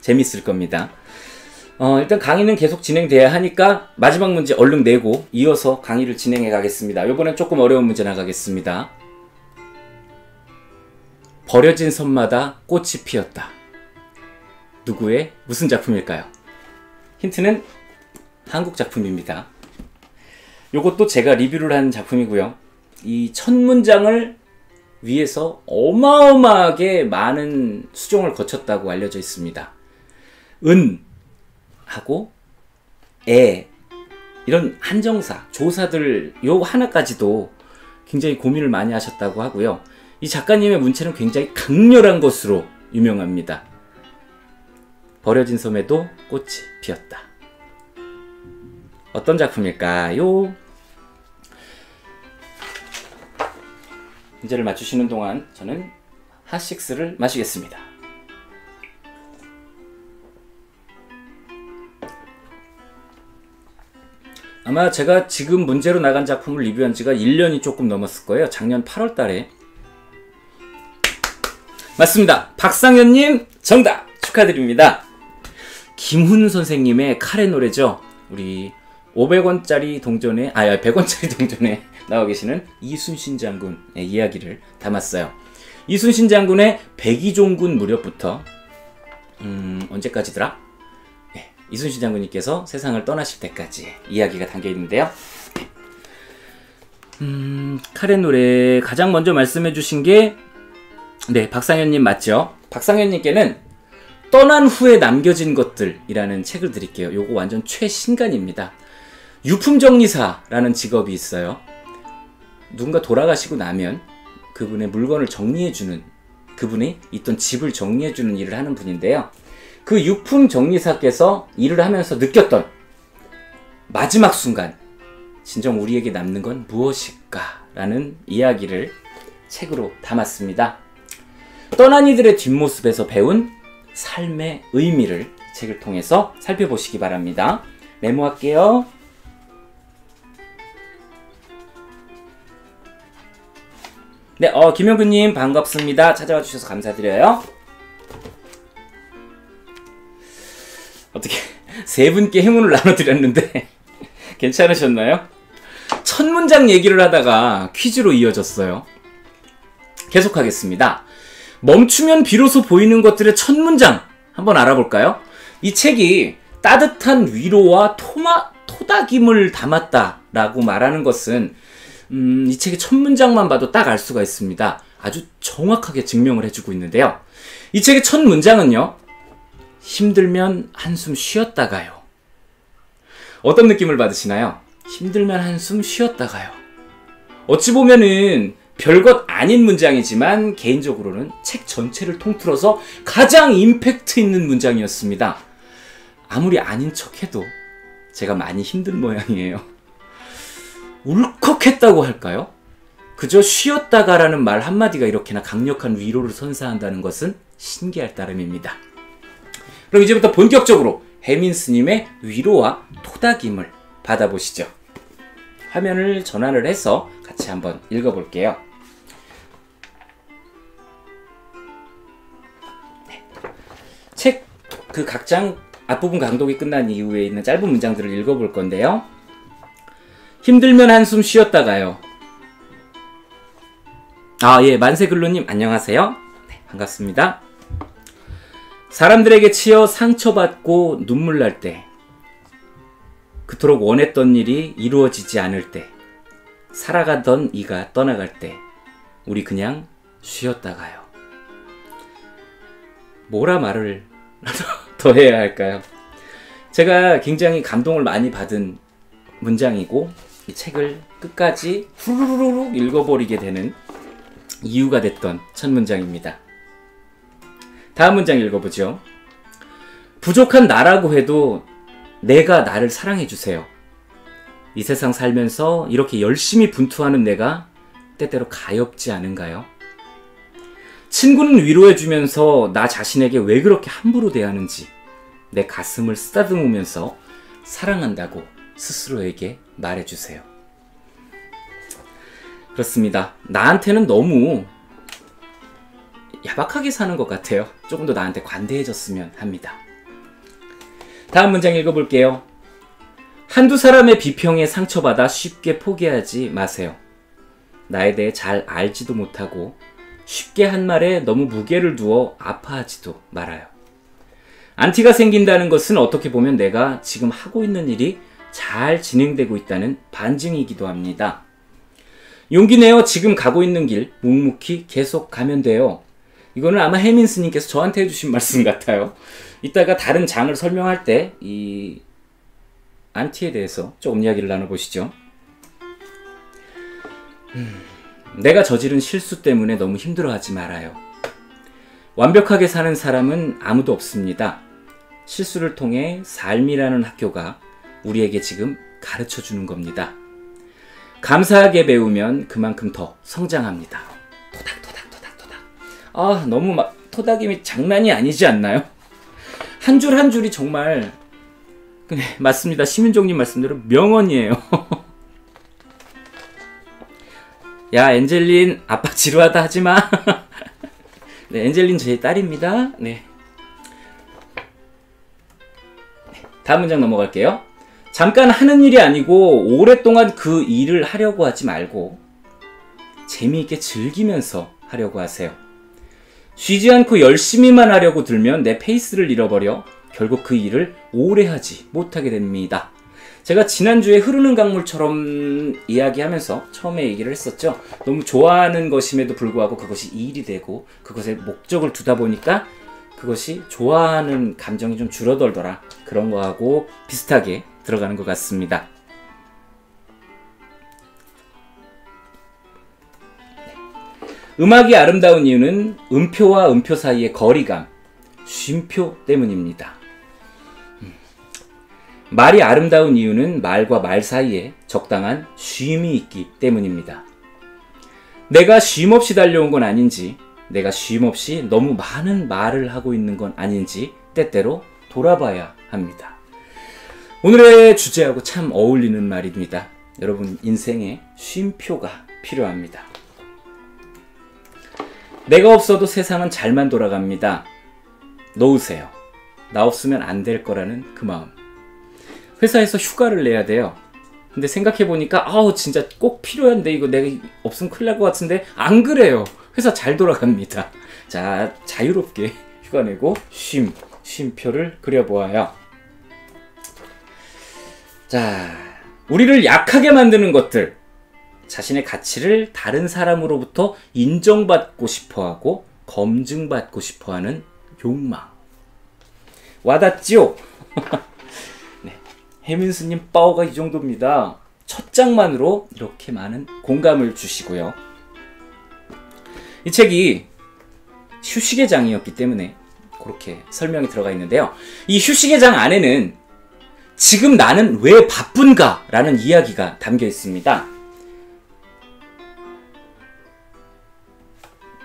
재밌을 겁니다. 일단 강의는 계속 진행돼야 하니까 마지막 문제 얼른 내고 이어서 강의를 진행해 가겠습니다. 이번엔 조금 어려운 문제 나가겠습니다. 버려진 섬마다 꽃이 피었다. 누구의 무슨 작품일까요? 힌트는 한국 작품입니다. 요것도 제가 리뷰를 한 작품이고요. 이 첫 문장을 위해서 어마어마하게 많은 수정을 거쳤다고 알려져 있습니다. 은 하고 에 이런 한정사, 조사들 요 하나까지도 굉장히 고민을 많이 하셨다고 하고요. 이 작가님의 문체는 굉장히 강렬한 것으로 유명합니다. 버려진 섬에도 꽃이 피었다. 어떤 작품일까요? 문제를 맞추시는 동안 저는 핫식스를 마시겠습니다. 아마 제가 지금 문제로 나간 작품을 리뷰한 지가 1년이 조금 넘었을 거예요. 작년 8월 달에. 맞습니다. 박상현님 정답 축하드립니다. 김훈 선생님의 카레 노래죠. 우리 500원짜리 동전에 100원짜리 동전에 나와 계시는 이순신 장군의 이야기를 담았어요. 이순신 장군의 백의종군 무렵부터 언제까지더라? 네, 이순신 장군님께서 세상을 떠나실 때까지 이야기가 담겨 있는데요. 카레 노래 가장 먼저 말씀해 주신 게 네, 박상현님 맞죠? 박상현님께는 떠난 후에 남겨진 것들이라는 책을 드릴게요. 요거 완전 최신간입니다. 유품정리사라는 직업이 있어요. 누군가 돌아가시고 나면 그분의 물건을 정리해주는, 그분이 있던 집을 정리해주는 일을 하는 분인데요. 그 유품정리사께서 일을 하면서 느꼈던 마지막 순간, 진정 우리에게 남는 건 무엇일까? 라는 이야기를 책으로 담았습니다. 떠난 이들의 뒷모습에서 배운 삶의 의미를 책을 통해서 살펴보시기 바랍니다. 메모할게요. 네, 김영근님 반갑습니다. 찾아와 주셔서 감사드려요. 세 분께 행운을 나눠드렸는데 괜찮으셨나요? 첫 문장 얘기를 하다가 퀴즈로 이어졌어요. 계속하겠습니다. 멈추면 비로소 보이는 것들의 첫 문장 한번 알아볼까요? 이 책이 따뜻한 위로와 토닥임을 담았다라고 말하는 것은 이 책의 첫 문장만 봐도 딱 알 수가 있습니다. 아주 정확하게 증명을 해주고 있는데요. 이 책의 첫 문장은요. 힘들면 한숨 쉬었다가요. 어떤 느낌을 받으시나요? 힘들면 한숨 쉬었다가요. 어찌 보면은 별것 아닌 문장이지만 개인적으로는 책 전체를 통틀어서 가장 임팩트 있는 문장이었습니다. 아무리 아닌 척해도 제가 많이 힘든 모양이에요. 울컥했다고 할까요? 그저 쉬었다가라는 말 한마디가 이렇게나 강력한 위로를 선사한다는 것은 신기할 따름입니다. 그럼 이제부터 본격적으로 혜민 스님의 위로와 토닥임을 받아보시죠. 화면을 전환을 해서 같이 한번 읽어볼게요. 네. 책 그 각 장 앞부분 강독이 끝난 이후에 있는 짧은 문장들을 읽어볼 건데요. 힘들면 한숨 쉬었다가요. 만세글로님 안녕하세요. 네, 반갑습니다. 사람들에게 치여 상처받고 눈물 날 때, 그토록 원했던 일이 이루어지지 않을 때, 살아가던 이가 떠나갈 때, 우리 그냥 쉬었다가요. 뭐라 말을 더 해야 할까요? 제가 굉장히 감동을 많이 받은 문장이고 이 책을 끝까지 후루룩 읽어버리게 되는 이유가 됐던 첫 문장입니다. 다음 문장 읽어보죠. 부족한 나라고 해도 내가 나를 사랑해주세요. 이 세상 살면서 이렇게 열심히 분투하는 내가 때때로 가엾지 않은가요? 친구는 위로해주면서 나 자신에게 왜 그렇게 함부로 대하는지 내 가슴을 쓰다듬으면서 사랑한다고 스스로에게 말해주세요. 그렇습니다. 나한테는 너무 야박하게 사는 것 같아요. 조금 더 나한테 관대해졌으면 합니다. 다음 문장 읽어볼게요. 한두 사람의 비평에 상처받아 쉽게 포기하지 마세요. 나에 대해 잘 알지도 못하고 쉽게 한 말에 너무 무게를 두어 아파하지도 말아요. 안티가 생긴다는 것은 어떻게 보면 내가 지금 하고 있는 일이 잘 진행되고 있다는 반증이기도 합니다. 용기 내어 지금 가고 있는 길 묵묵히 계속 가면 돼요. 이거는 아마 혜민 스님께서 저한테 해주신 말씀 같아요. 이따가 다른 장을 설명할 때 이 안티에 대해서 조금 이야기를 나눠보시죠. 내가 저지른 실수 때문에 너무 힘들어하지 말아요. 완벽하게 사는 사람은 아무도 없습니다. 실수를 통해 삶이라는 학교가 우리에게 지금 가르쳐주는 겁니다. 감사하게 배우면 그만큼 더 성장합니다. 토닥. 너무 토닥임이 장난이 아니지 않나요? 한 줄 한 줄이 정말 맞습니다. 심윤종님 말씀대로 명언이에요. 야 엔젤린 아빠 지루하다 하지마. 네, 엔젤린 제 딸입니다. 네. 다음 문장 넘어갈게요. 잠깐 하는 일이 아니고 오랫동안 그 일을 하려고 하지 말고 재미있게 즐기면서 하려고 하세요. 쉬지 않고 열심히만 하려고 들면 내 페이스를 잃어버려 결국 그 일을 오래 하지 못하게 됩니다. 제가 지난주에 흐르는 강물처럼 이야기하면서 처음에 얘기를 했었죠. 너무 좋아하는 것임에도 불구하고 그것이 일이 되고 그것에 목적을 두다 보니까 그것이 좋아하는 감정이 좀 줄어들더라. 그런 거하고 비슷하게 들어가는 것 같습니다. 음악이 아름다운 이유는 음표와 음표 사이의 거리감, 쉼표 때문입니다. 말이 아름다운 이유는 말과 말 사이에 적당한 쉼이 있기 때문입니다. 내가 쉼없이 달려온 건 아닌지, 내가 쉼없이 너무 많은 말을 하고 있는 건 아닌지 때때로 돌아봐야 합니다. 오늘의 주제하고 참 어울리는 말입니다. 여러분 인생에 쉼표가 필요합니다. 내가 없어도 세상은 잘만 돌아갑니다. 놓으세요. 나 없으면 안 될 거라는 그 마음. 회사에서 휴가를 내야 돼요. 근데 생각해보니까 아우 진짜 꼭 필요한데 이거 내가 없으면 큰일 날 것 같은데 안 그래요. 회사 잘 돌아갑니다. 자, 자유롭게 휴가 내고 쉼표를 그려보아요. 자, 우리를 약하게 만드는 것들, 자신의 가치를 다른 사람으로부터 인정받고 싶어하고 검증받고 싶어하는 욕망. 와닿지요? 네, 해민스님 파워가 이 정도입니다. 첫 장만으로 이렇게 많은 공감을 주시고요. 이 책이 휴식의 장이었기 때문에 그렇게 설명이 들어가 있는데요. 이 휴식의 장 안에는 지금 나는 왜 바쁜가? 라는 이야기가 담겨 있습니다.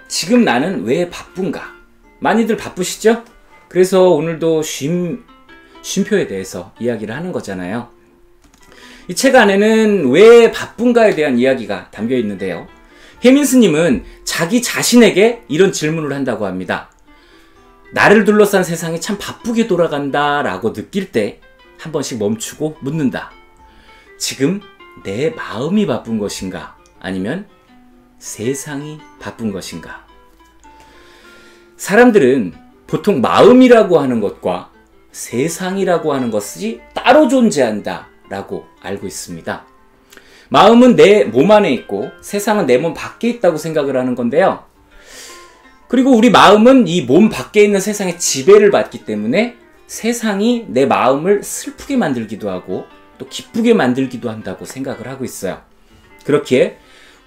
지금 나는 왜 바쁜가? 많이들 바쁘시죠? 그래서 오늘도 쉼표에 대해서 이야기를 하는 거잖아요. 이 책 안에는 왜 바쁜가에 대한 이야기가 담겨 있는데요. 해민스님은 자기 자신에게 이런 질문을 한다고 합니다. 나를 둘러싼 세상이 참 바쁘게 돌아간다 라고 느낄 때 한 번씩 멈추고 묻는다. 지금 내 마음이 바쁜 것인가? 아니면 세상이 바쁜 것인가? 사람들은 보통 마음이라고 하는 것과 세상이라고 하는 것이 따로 존재한다 라고 알고 있습니다. 마음은 내 몸 안에 있고 세상은 내 몸 밖에 있다고 생각을 하는 건데요. 그리고 우리 마음은 이 몸 밖에 있는 세상의 지배를 받기 때문에 세상이 내 마음을 슬프게 만들기도 하고 또 기쁘게 만들기도 한다고 생각을 하고 있어요. 그렇기에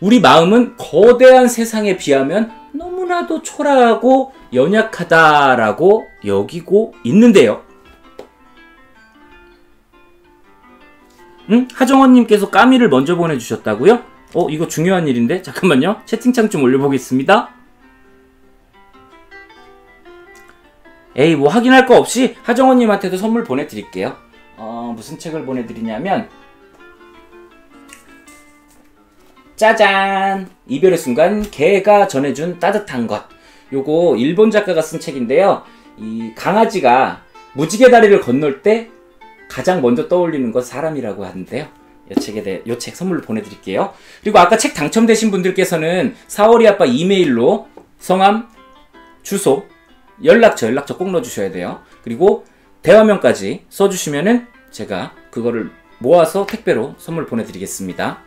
우리 마음은 거대한 세상에 비하면 너무나도 초라하고 연약하다라고 여기고 있는데요. 하정원님께서 까미를 먼저 보내주셨다고요? 이거 중요한 일인데? 잠깐만요. 채팅창 좀 올려보겠습니다. 에이, 뭐 확인할 거 없이 하정원님한테도 선물 보내드릴게요. 무슨 책을 보내드리냐면 짜잔! 이별의 순간 개가 전해준 따뜻한 것. 요거 일본 작가가 쓴 책인데요. 이 강아지가 무지개 다리를 건널 때 가장 먼저 떠올리는 건 사람이라고 하는데요. 요 책 선물로 보내드릴게요. 그리고 아까 책 당첨되신 분들께서는 4월이 아빠 이메일로 성함, 주소, 연락처 꼭 넣어주셔야 돼요. 그리고 대화명까지 써주시면은 제가 그거를 모아서 택배로 선물 보내드리겠습니다.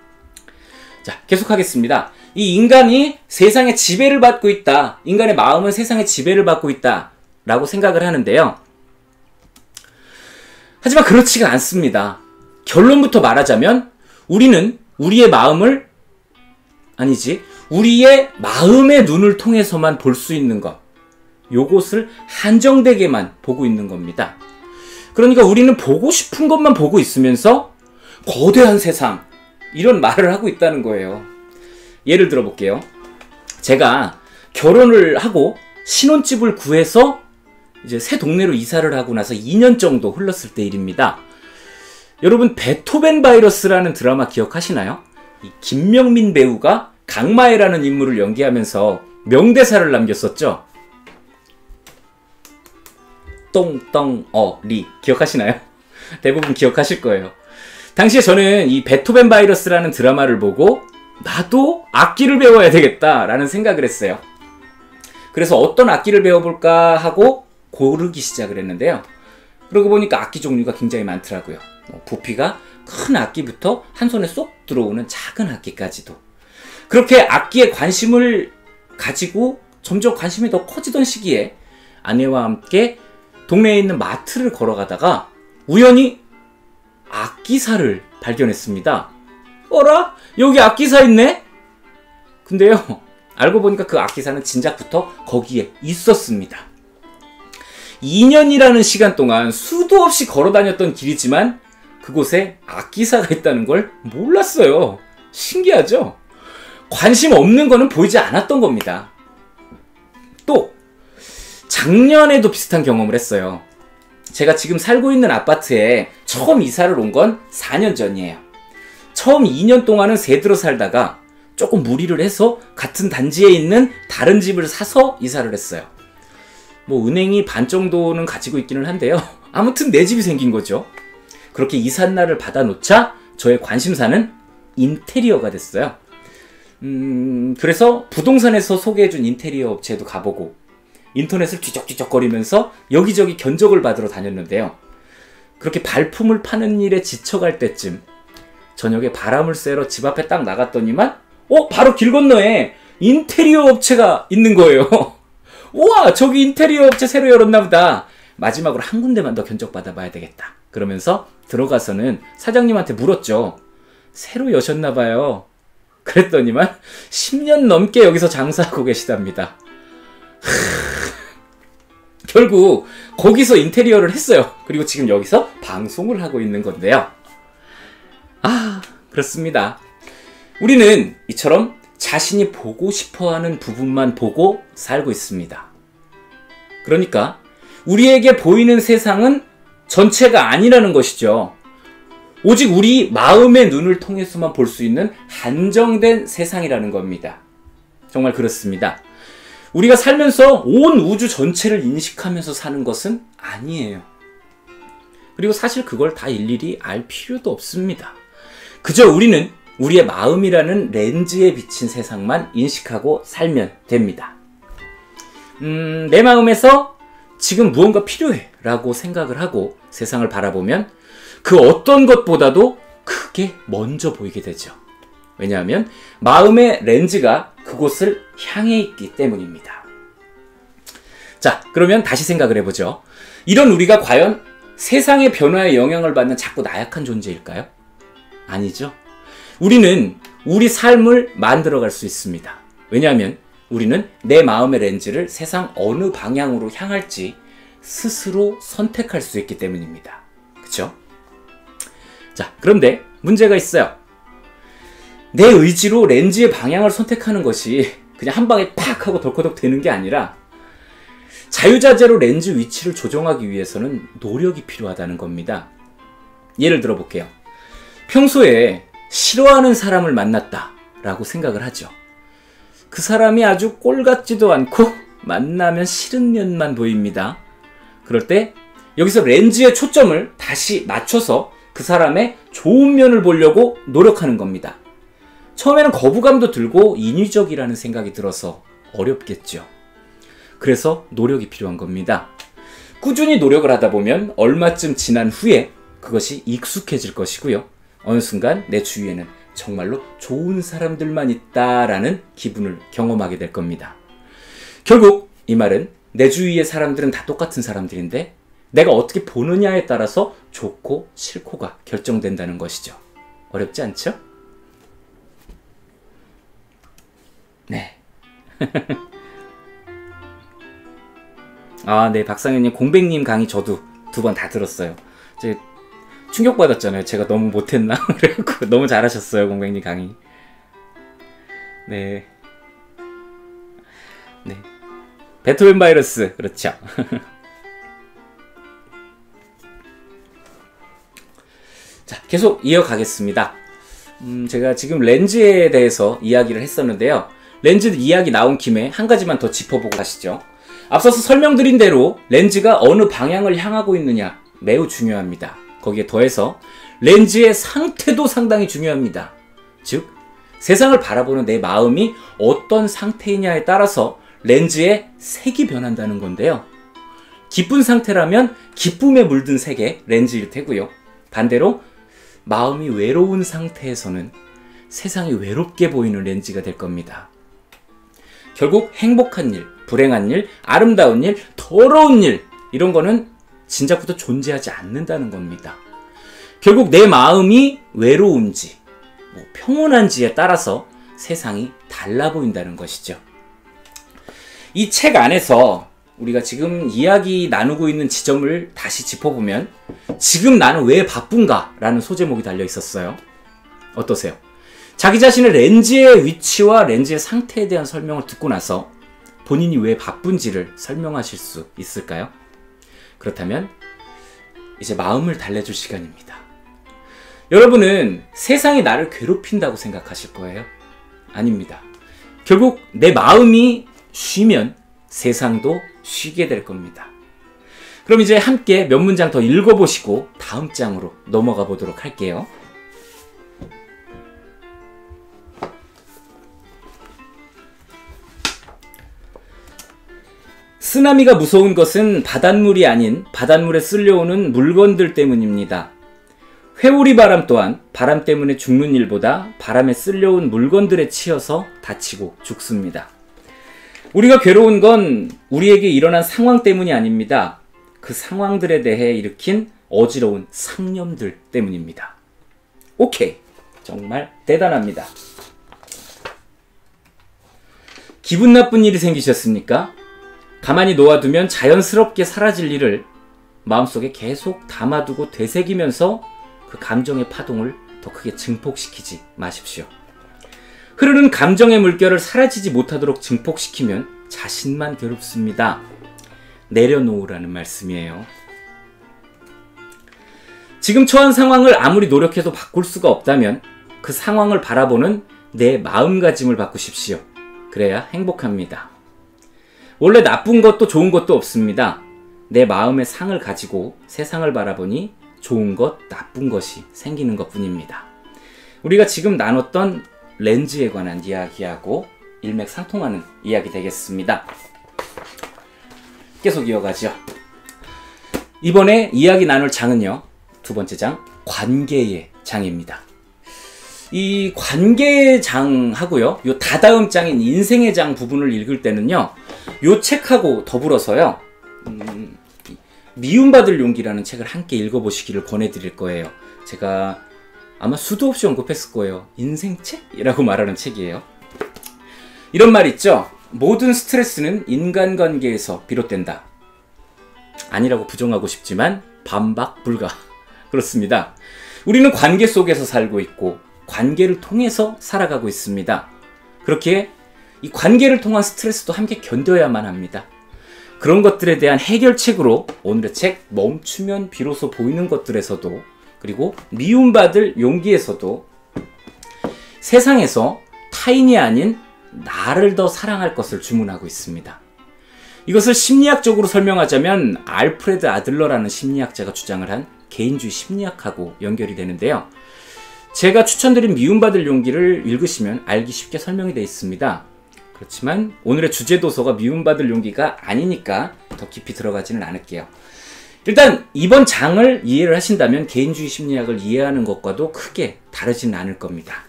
자, 계속하겠습니다. 이 인간이 세상의 지배를 받고 있다. 인간의 마음은 세상의 지배를 받고 있다. 라고 생각을 하는데요. 하지만 그렇지가 않습니다. 결론부터 말하자면 우리는 우리의 마음의 눈을 통해서만 볼 수 있는 것. 요것을 한정되게만 보고 있는 겁니다. 그러니까 우리는 보고 싶은 것만 보고 있으면서 거대한 세상, 이런 말을 하고 있다는 거예요. 예를 들어 볼게요. 제가 결혼을 하고 신혼집을 구해서 이제 새 동네로 이사를 하고 나서 2년 정도 흘렀을 때 일입니다. 여러분, 베토벤 바이러스라는 드라마 기억하시나요? 이 김명민 배우가 강마애라는 인물을 연기하면서 명대사를 남겼었죠. 똥덩어리 기억하시나요? 대부분 기억하실 거예요. 당시에 저는 이 베토벤 바이러스라는 드라마를 보고 나도 악기를 배워야 되겠다라는 생각을 했어요. 그래서 어떤 악기를 배워볼까 하고 고르기 시작을 했는데요. 그러고 보니까 악기 종류가 굉장히 많더라고요. 부피가 큰 악기부터 한 손에 쏙 들어오는 작은 악기까지도. 그렇게 악기에 관심을 가지고 점점 관심이 더 커지던 시기에 아내와 함께 동네에 있는 마트를 걸어가다가 우연히 악기사를 발견했습니다. 어라? 여기 악기사 있네? 근데요, 알고 보니까 그 악기사는 진작부터 거기에 있었습니다. 2년이라는 시간 동안 수도 없이 걸어 다녔던 길이지만 그곳에 악기사가 있다는 걸 몰랐어요. 신기하죠? 관심 없는 거는 보이지 않았던 겁니다. 또 작년에도 비슷한 경험을 했어요. 제가 지금 살고 있는 아파트에 처음 이사를 온 건 4년 전이에요. 처음 2년 동안은 새들어 살다가 조금 무리를 해서 같은 단지에 있는 다른 집을 사서 이사를 했어요. 뭐 은행이 반 정도는 가지고 있기는 한데요. 아무튼 내 집이 생긴 거죠. 그렇게 이삿날을 받아놓자 저의 관심사는 인테리어가 됐어요. 그래서 부동산에서 소개해준 인테리어 업체도 가보고 인터넷을 뒤적뒤적거리면서 여기저기 견적을 받으러 다녔는데요. 그렇게 발품을 파는 일에 지쳐갈 때쯤 저녁에 바람을 쐬러 집 앞에 딱 나갔더니만 바로 길 건너에 인테리어 업체가 있는 거예요. 우와, 저기 인테리어 업체 새로 열었나 보다. 마지막으로 한 군데만 더 견적 받아봐야 되겠다. 그러면서 들어가서는 사장님한테 물었죠. 새로 여셨나 봐요. 그랬더니만 10년 넘게 여기서 장사하고 계시답니다. 결국 거기서 인테리어를 했어요. 그리고 지금 여기서 방송을 하고 있는 건데요. 그렇습니다. 우리는 이처럼 자신이 보고 싶어하는 부분만 보고 살고 있습니다. 그러니까 우리에게 보이는 세상은 전체가 아니라는 것이죠. 오직 우리 마음의 눈을 통해서만 볼 수 있는 한정된 세상이라는 겁니다. 정말 그렇습니다. 우리가 살면서 온 우주 전체를 인식하면서 사는 것은 아니에요. 그리고 사실 그걸 다 일일이 알 필요도 없습니다. 그저 우리는 우리의 마음이라는 렌즈에 비친 세상만 인식하고 살면 됩니다. 내 마음에서 지금 무언가 필요해 라고 생각을 하고 세상을 바라보면 그 어떤 것보다도 크게 먼저 보이게 되죠. 왜냐하면 마음의 렌즈가 그곳을 향해 있기 때문입니다. 자, 그러면 다시 생각을 해보죠. 이런 우리가 과연 세상의 변화에 영향을 받는 작고 나약한 존재일까요? 아니죠. 우리는 우리 삶을 만들어갈 수 있습니다. 왜냐하면 우리는 내 마음의 렌즈를 세상 어느 방향으로 향할지 스스로 선택할 수 있기 때문입니다. 그쵸? 자, 그런데 문제가 있어요. 내 의지로 렌즈의 방향을 선택하는 것이 그냥 한 방에 팍 하고 덜커덕 되는 게 아니라 자유자재로 렌즈 위치를 조정하기 위해서는 노력이 필요하다는 겁니다. 예를 들어 볼게요. 평소에 싫어하는 사람을 만났다 라고 생각을 하죠. 그 사람이 아주 꼴 같지도 않고 만나면 싫은 면만 보입니다. 그럴 때 여기서 렌즈의 초점을 다시 맞춰서 그 사람의 좋은 면을 보려고 노력하는 겁니다. 처음에는 거부감도 들고 인위적이라는 생각이 들어서 어렵겠죠. 그래서 노력이 필요한 겁니다. 꾸준히 노력을 하다 보면 얼마쯤 지난 후에 그것이 익숙해질 것이고요. 어느 순간 내 주위에는 정말로 좋은 사람들만 있다라는 기분을 경험하게 될 겁니다. 결국 이 말은 내 주위의 사람들은 다 똑같은 사람들인데 내가 어떻게 보느냐에 따라서 좋고 싫고가 결정된다는 것이죠. 어렵지 않죠? 네. 네, 박상현님, 공백님 강의 저도 2번 다 들었어요. 충격받았잖아요. 제가 너무 못했나? 그래갖고 너무 잘하셨어요, 공백님 강의. 네. 네. 베토벤 바이러스, 그렇죠. 자, 계속 이어가겠습니다. 제가 지금 렌즈에 대해서 이야기를 했었는데요. 렌즈 이야기 나온 김에 한 가지만 더 짚어보고 가시죠. 앞서서 설명드린 대로 렌즈가 어느 방향을 향하고 있느냐 매우 중요합니다. 거기에 더해서 렌즈의 상태도 상당히 중요합니다. 즉, 세상을 바라보는 내 마음이 어떤 상태이냐에 따라서 렌즈의 색이 변한다는 건데요. 기쁜 상태라면 기쁨에 물든 색의 렌즈일 테고요. 반대로 마음이 외로운 상태에서는 세상이 외롭게 보이는 렌즈가 될 겁니다. 결국 행복한 일, 불행한 일, 아름다운 일, 더러운 일, 이런 거는 진작부터 존재하지 않는다는 겁니다. 결국 내 마음이 외로운지 평온한지에 따라서 세상이 달라 보인다는 것이죠. 이 책 안에서 우리가 지금 이야기 나누고 있는 지점을 다시 짚어보면 지금 나는 왜 바쁜가? 라는 소제목이 달려 있었어요. 어떠세요? 자기 자신의 렌즈의 위치와 렌즈의 상태에 대한 설명을 듣고 나서 본인이 왜 바쁜지를 설명하실 수 있을까요? 그렇다면 이제 마음을 달래줄 시간입니다. 여러분은 세상이 나를 괴롭힌다고 생각하실 거예요? 아닙니다. 결국 내 마음이 쉬면 세상도 쉬게 될 겁니다. 그럼 이제 함께 몇 문장 더 읽어보시고 다음 장으로 넘어가 보도록 할게요. 쓰나미가 무서운 것은 바닷물이 아닌 바닷물에 쓸려오는 물건들 때문입니다. 회오리 바람 또한 바람 때문에 죽는 일보다 바람에 쓸려온 물건들에 치여서 다치고 죽습니다. 우리가 괴로운 건 우리에게 일어난 상황 때문이 아닙니다. 그 상황들에 대해 일으킨 어지러운 상념들 때문입니다. 오케이. 정말 대단합니다. 기분 나쁜 일이 생기셨습니까? 가만히 놓아두면 자연스럽게 사라질 일을 마음속에 계속 담아두고 되새기면서 그 감정의 파동을 더 크게 증폭시키지 마십시오. 흐르는 감정의 물결을 사라지지 못하도록 증폭시키면 자신만 괴롭습니다. 내려놓으라는 말씀이에요. 지금 처한 상황을 아무리 노력해도 바꿀 수가 없다면 그 상황을 바라보는 내 마음가짐을 바꾸십시오. 그래야 행복합니다. 원래 나쁜 것도 좋은 것도 없습니다. 내 마음의 상을 가지고 세상을 바라보니 좋은 것, 나쁜 것이 생기는 것뿐입니다. 우리가 지금 나눴던 렌즈에 관한 이야기하고 일맥상통하는 이야기 되겠습니다. 계속 이어가죠. 이번에 이야기 나눌 장은요, 두 번째 장, 관계의 장입니다. 이 관계의 장하고요, 요 다다음 장인 인생의 장 부분을 읽을 때는요, 요 책하고 더불어서요, 미움받을 용기라는 책을 함께 읽어보시기를 권해드릴 거예요. 제가 아마 수도 없이 언급했을 거예요. 인생책이라고 말하는 책이에요. 이런 말 있죠. 모든 스트레스는 인간관계에서 비롯된다. 아니라고 부정하고 싶지만 반박 불가. 그렇습니다. 우리는 관계 속에서 살고 있고 관계를 통해서 살아가고 있습니다. 그렇게 이 관계를 통한 스트레스도 함께 견뎌야만 합니다. 그런 것들에 대한 해결책으로 오늘의 책 멈추면 비로소 보이는 것들에서도, 그리고 미움받을 용기에서도 세상에서 타인이 아닌 나를 더 사랑할 것을 주문하고 있습니다. 이것을 심리학적으로 설명하자면 알프레드 아들러라는 심리학자가 주장을 한 개인주의 심리학하고 연결이 되는데요. 제가 추천드린 미움받을 용기를 읽으시면 알기 쉽게 설명이 되어 있습니다. 그렇지만 오늘의 주제 도서가 미움받을 용기가 아니니까 더 깊이 들어가지는 않을게요. 일단 이번 장을 이해를 하신다면 개인주의 심리학을 이해하는 것과도 크게 다르지는 않을 겁니다.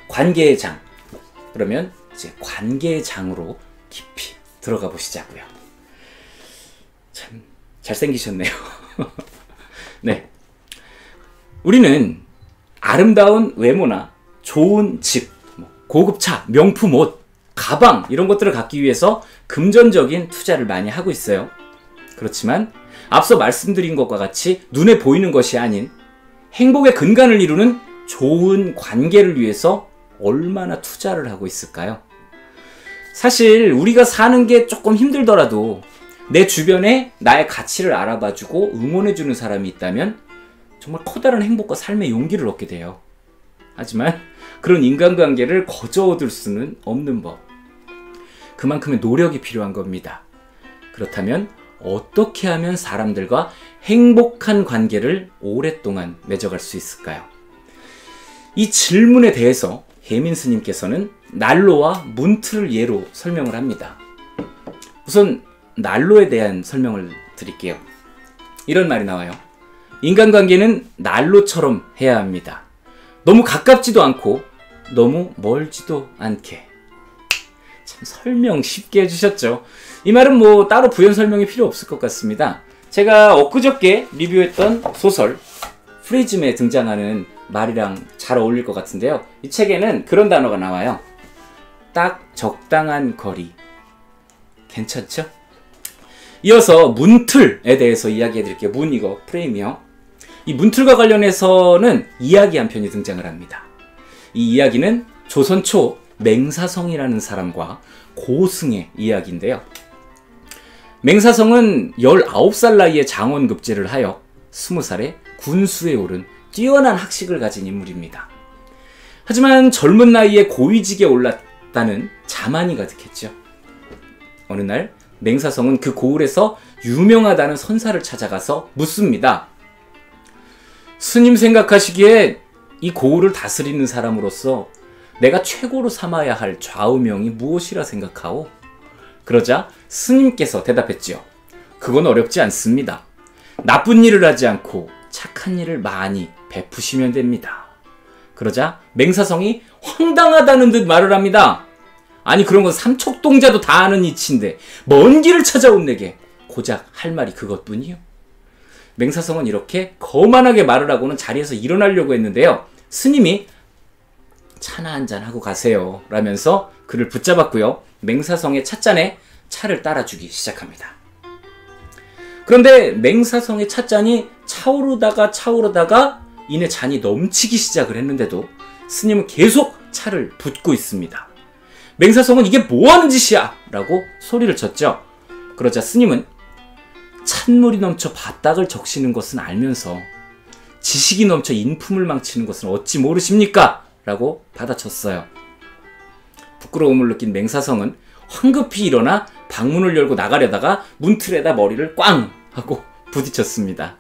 관계의 장. 그러면 이제 관계의 장으로 깊이 들어가 보시자고요. 참 잘생기셨네요. 네. 우리는 아름다운 외모나 좋은 집, 고급 차, 명품 옷, 가방 이런 것들을 갖기 위해서 금전적인 투자를 많이 하고 있어요. 그렇지만 앞서 말씀드린 것과 같이 눈에 보이는 것이 아닌 행복의 근간을 이루는 좋은 관계를 위해서 얼마나 투자를 하고 있을까요? 사실 우리가 사는 게 조금 힘들더라도 내 주변에 나의 가치를 알아봐주고 응원해주는 사람이 있다면 정말 커다란 행복과 삶의 용기를 얻게 돼요. 하지만 그런 인간관계를 거저 얻을 수는 없는 법. 그만큼의 노력이 필요한 겁니다. 그렇다면 어떻게 하면 사람들과 행복한 관계를 오랫동안 맺어갈 수 있을까요? 이 질문에 대해서 혜민 스님께서는 난로와 문틀을 예로 설명을 합니다. 우선 난로에 대한 설명을 드릴게요. 이런 말이 나와요. 인간관계는 난로처럼 해야 합니다. 너무 가깝지도 않고 너무 멀지도 않게. 참 설명 쉽게 해주셨죠. 이 말은 뭐 따로 부연 설명이 필요 없을 것 같습니다. 제가 엊그저께 리뷰했던 소설 프리즘에 등장하는 말이랑 잘 어울릴 것 같은데요. 이 책에는 그런 단어가 나와요. 딱 적당한 거리. 괜찮죠? 이어서 문틀에 대해서 이야기해 드릴게요. 문 이거 프레임이요. 이 문틀과 관련해서는 이야기 한 편이 등장을 합니다. 이 이야기는 조선 초 맹사성이라는 사람과 고승의 이야기인데요. 맹사성은 19살 나이에 장원급제를 하여 20살에 군수에 오른 뛰어난 학식을 가진 인물입니다. 하지만 젊은 나이에 고위직에 올랐다는 자만이 가득했죠. 어느 날 맹사성은 그 고을에서 유명하다는 선사를 찾아가서 묻습니다. 스님 생각하시기에 이 고을을 다스리는 사람으로서 내가 최고로 삼아야 할 좌우명이 무엇이라 생각하오? 그러자 스님께서 대답했지요. 그건 어렵지 않습니다. 나쁜 일을 하지 않고 착한 일을 많이 베푸시면 됩니다. 그러자 맹사성이 황당하다는 듯 말을 합니다. 아니 그런 건 삼척동자도 다 아는 이치인데 먼 길을 찾아온 내게 고작 할 말이 그것뿐이요? 맹사성은 이렇게 거만하게 말을 하고는 자리에서 일어나려고 했는데요. 스님이 차나 한잔 하고 가세요 라면서 그를 붙잡았고요. 맹사성의 찻잔에 차를 따라주기 시작합니다. 그런데 맹사성의 찻잔이 차오르다가 이내 잔이 넘치기 시작을 했는데도 스님은 계속 차를 붓고 있습니다. 맹사성은 이게 뭐하는 짓이야 라고 소리를 쳤죠. 그러자 스님은 찬물이 넘쳐 바닥을 적시는 것은 알면서 지식이 넘쳐 인품을 망치는 것은 어찌 모르십니까? 라고 받아쳤어요. 부끄러움을 느낀 맹사성은 황급히 일어나 방문을 열고 나가려다가 문틀에다 머리를 꽝 하고 부딪혔습니다.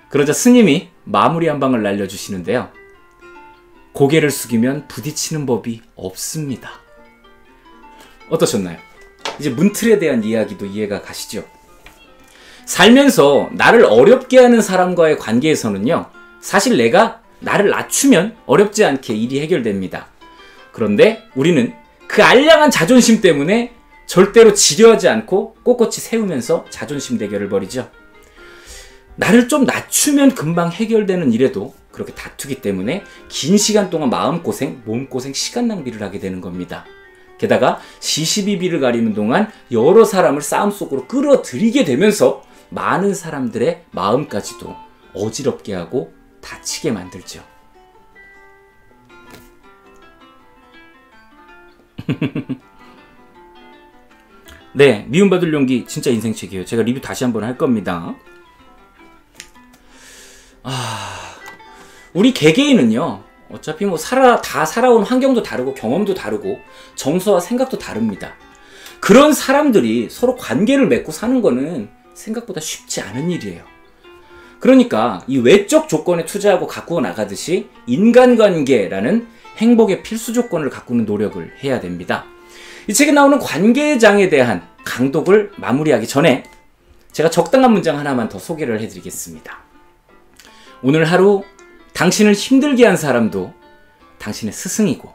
그러자 스님이 마무리 한 방을 날려주시는데요. 고개를 숙이면 부딪히는 법이 없습니다. 어떠셨나요? 이제 문틀에 대한 이야기도 이해가 가시죠? 살면서 나를 어렵게 하는 사람과의 관계에서는요, 사실 내가 나를 낮추면 어렵지 않게 일이 해결됩니다. 그런데 우리는 그 알량한 자존심 때문에 절대로 지려하지 않고 꼿꼿이 세우면서 자존심 대결을 벌이죠. 나를 좀 낮추면 금방 해결되는 일에도 그렇게 다투기 때문에 긴 시간 동안 마음고생, 몸고생, 시간 낭비를 하게 되는 겁니다. 게다가 시시비비를 가리는 동안 여러 사람을 싸움 속으로 끌어들이게 되면서 많은 사람들의 마음까지도 어지럽게 하고 다치게 만들죠. 네, 미움받을 용기 진짜 인생책이에요. 제가 리뷰 다시 한번 할 겁니다. 우리 개개인은요, 어차피 뭐 다 살아온 환경도 다르고 경험도 다르고 정서와 생각도 다릅니다. 그런 사람들이 서로 관계를 맺고 사는 거는 생각보다 쉽지 않은 일이에요. 그러니까 이 외적 조건에 투자하고 가꾸어 나가듯이 인간관계라는 행복의 필수 조건을 가꾸는 노력을 해야 됩니다. 이 책에 나오는 관계장에 대한 강독을 마무리하기 전에 제가 적당한 문장 하나만 더 소개를 해드리겠습니다. 오늘 하루 당신을 힘들게 한 사람도 당신의 스승이고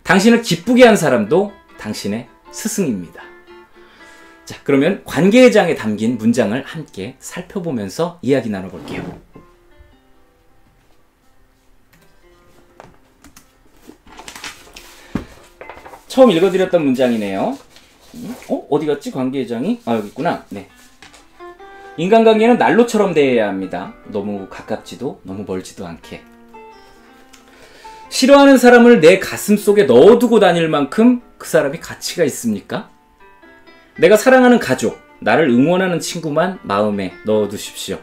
당신을 기쁘게 한 사람도 당신의 스승입니다. 자, 그러면 관계의 장에 담긴 문장을 함께 살펴보면서 이야기 나눠볼게요. 처음 읽어드렸던 문장이네요. 어디 갔지? 관계의 장이? 여기 있구나. 네. 인간관계는 난로처럼 대해야 합니다. 너무 가깝지도 너무 멀지도 않게. 싫어하는 사람을 내 가슴 속에 넣어두고 다닐 만큼 그 사람이 가치가 있습니까? 내가 사랑하는 가족, 나를 응원하는 친구만 마음에 넣어두십시오.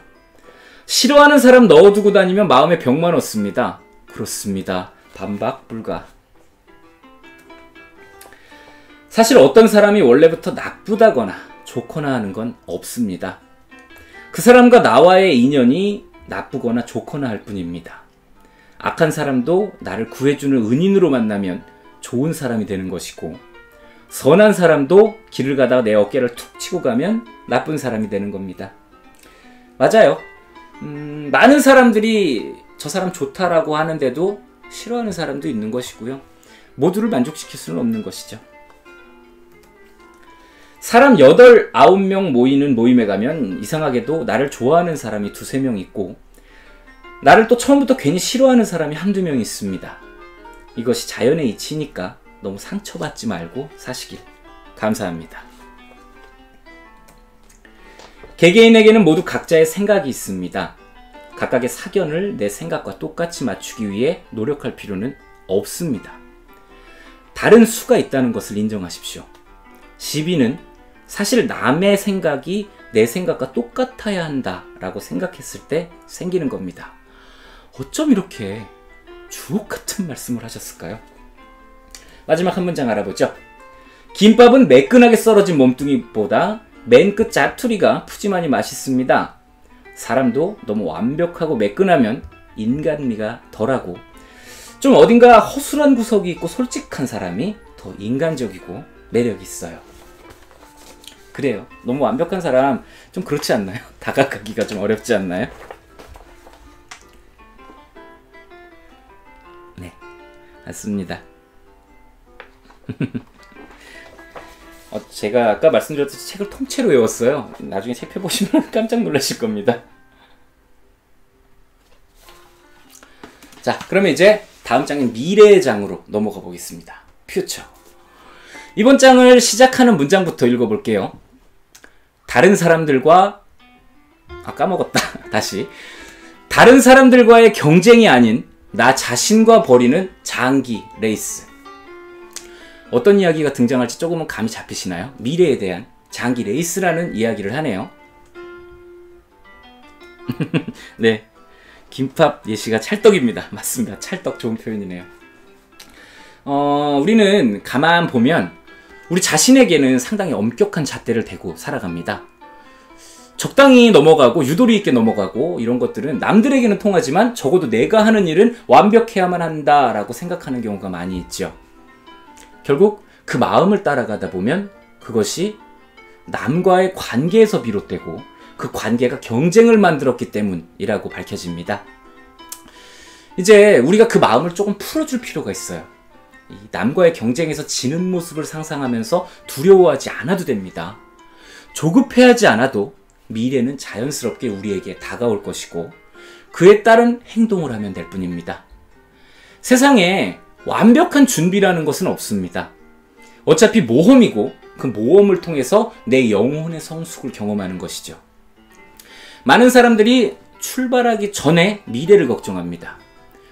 싫어하는 사람 넣어두고 다니면 마음에 병만 얻습니다. 그렇습니다. 반박 불가. 사실 어떤 사람이 원래부터 나쁘다거나 좋거나 하는 건 없습니다. 그 사람과 나와의 인연이 나쁘거나 좋거나 할 뿐입니다. 악한 사람도 나를 구해주는 은인으로 만나면 좋은 사람이 되는 것이고, 선한 사람도 길을 가다가 내 어깨를 툭 치고 가면 나쁜 사람이 되는 겁니다. 맞아요. 많은 사람들이 저 사람 좋다라고 하는데도 싫어하는 사람도 있는 것이고요. 모두를 만족시킬 수는 없는 것이죠. 사람 8, 9명 모이는 모임에 가면 이상하게도 나를 좋아하는 사람이 2, 3명 있고 나를 또 처음부터 괜히 싫어하는 사람이 1, 2명 있습니다. 이것이 자연의 이치니까 너무 상처받지 말고 사시길. 감사합니다. 개개인에게는 모두 각자의 생각이 있습니다. 각각의 사견을 내 생각과 똑같이 맞추기 위해 노력할 필요는 없습니다. 다른 수가 있다는 것을 인정하십시오. 시비는 사실 남의 생각이 내 생각과 똑같아야 한다라고 생각했을 때 생기는 겁니다. 어쩜 이렇게 주옥 같은 말씀을 하셨을까요? 마지막 한 문장 알아보죠. 김밥은 매끈하게 썰어진 몸뚱이보다 맨 끝 짜투리가 푸짐하니 맛있습니다. 사람도 너무 완벽하고 매끈하면 인간미가 덜하고 좀 어딘가 허술한 구석이 있고 솔직한 사람이 더 인간적이고 매력 있어요. 그래요. 너무 완벽한 사람 좀 그렇지 않나요? 다가가기가 좀 어렵지 않나요? 네, 맞습니다. 제가 아까 말씀드렸듯이 책을 통째로 외웠어요. 나중에 책 펴보시면 깜짝 놀라실 겁니다. 자, 그러면 이제 다음 장인 미래의 장으로 넘어가 보겠습니다. 퓨처. 이번 장을 시작하는 문장부터 읽어볼게요. 다른 사람들과 까먹었다. 다시. 다른 사람들과의 경쟁이 아닌 나 자신과 벌이는 장기 레이스. 어떤 이야기가 등장할지 조금은 감이 잡히시나요? 미래에 대한 장기 레이스라는 이야기를 하네요. 네, 김밥 예시가 찰떡입니다. 맞습니다. 찰떡 좋은 표현이네요. 우리는 가만 보면 우리 자신에게는 상당히 엄격한 잣대를 대고 살아갑니다. 적당히 넘어가고 유도리 있게 넘어가고 이런 것들은 남들에게는 통하지만 적어도 내가 하는 일은 완벽해야만 한다라고 생각하는 경우가 많이 있죠. 결국 그 마음을 따라가다 보면 그것이 남과의 관계에서 비롯되고 그 관계가 경쟁을 만들었기 때문이라고 밝혀집니다. 이제 우리가 그 마음을 조금 풀어줄 필요가 있어요. 이 남과의 경쟁에서 지는 모습을 상상하면서 두려워하지 않아도 됩니다. 조급해하지 않아도 미래는 자연스럽게 우리에게 다가올 것이고 그에 따른 행동을 하면 될 뿐입니다. 세상에 완벽한 준비라는 것은 없습니다. 어차피 모험이고 그 모험을 통해서 내 영혼의 성숙을 경험하는 것이죠. 많은 사람들이 출발하기 전에 미래를 걱정합니다.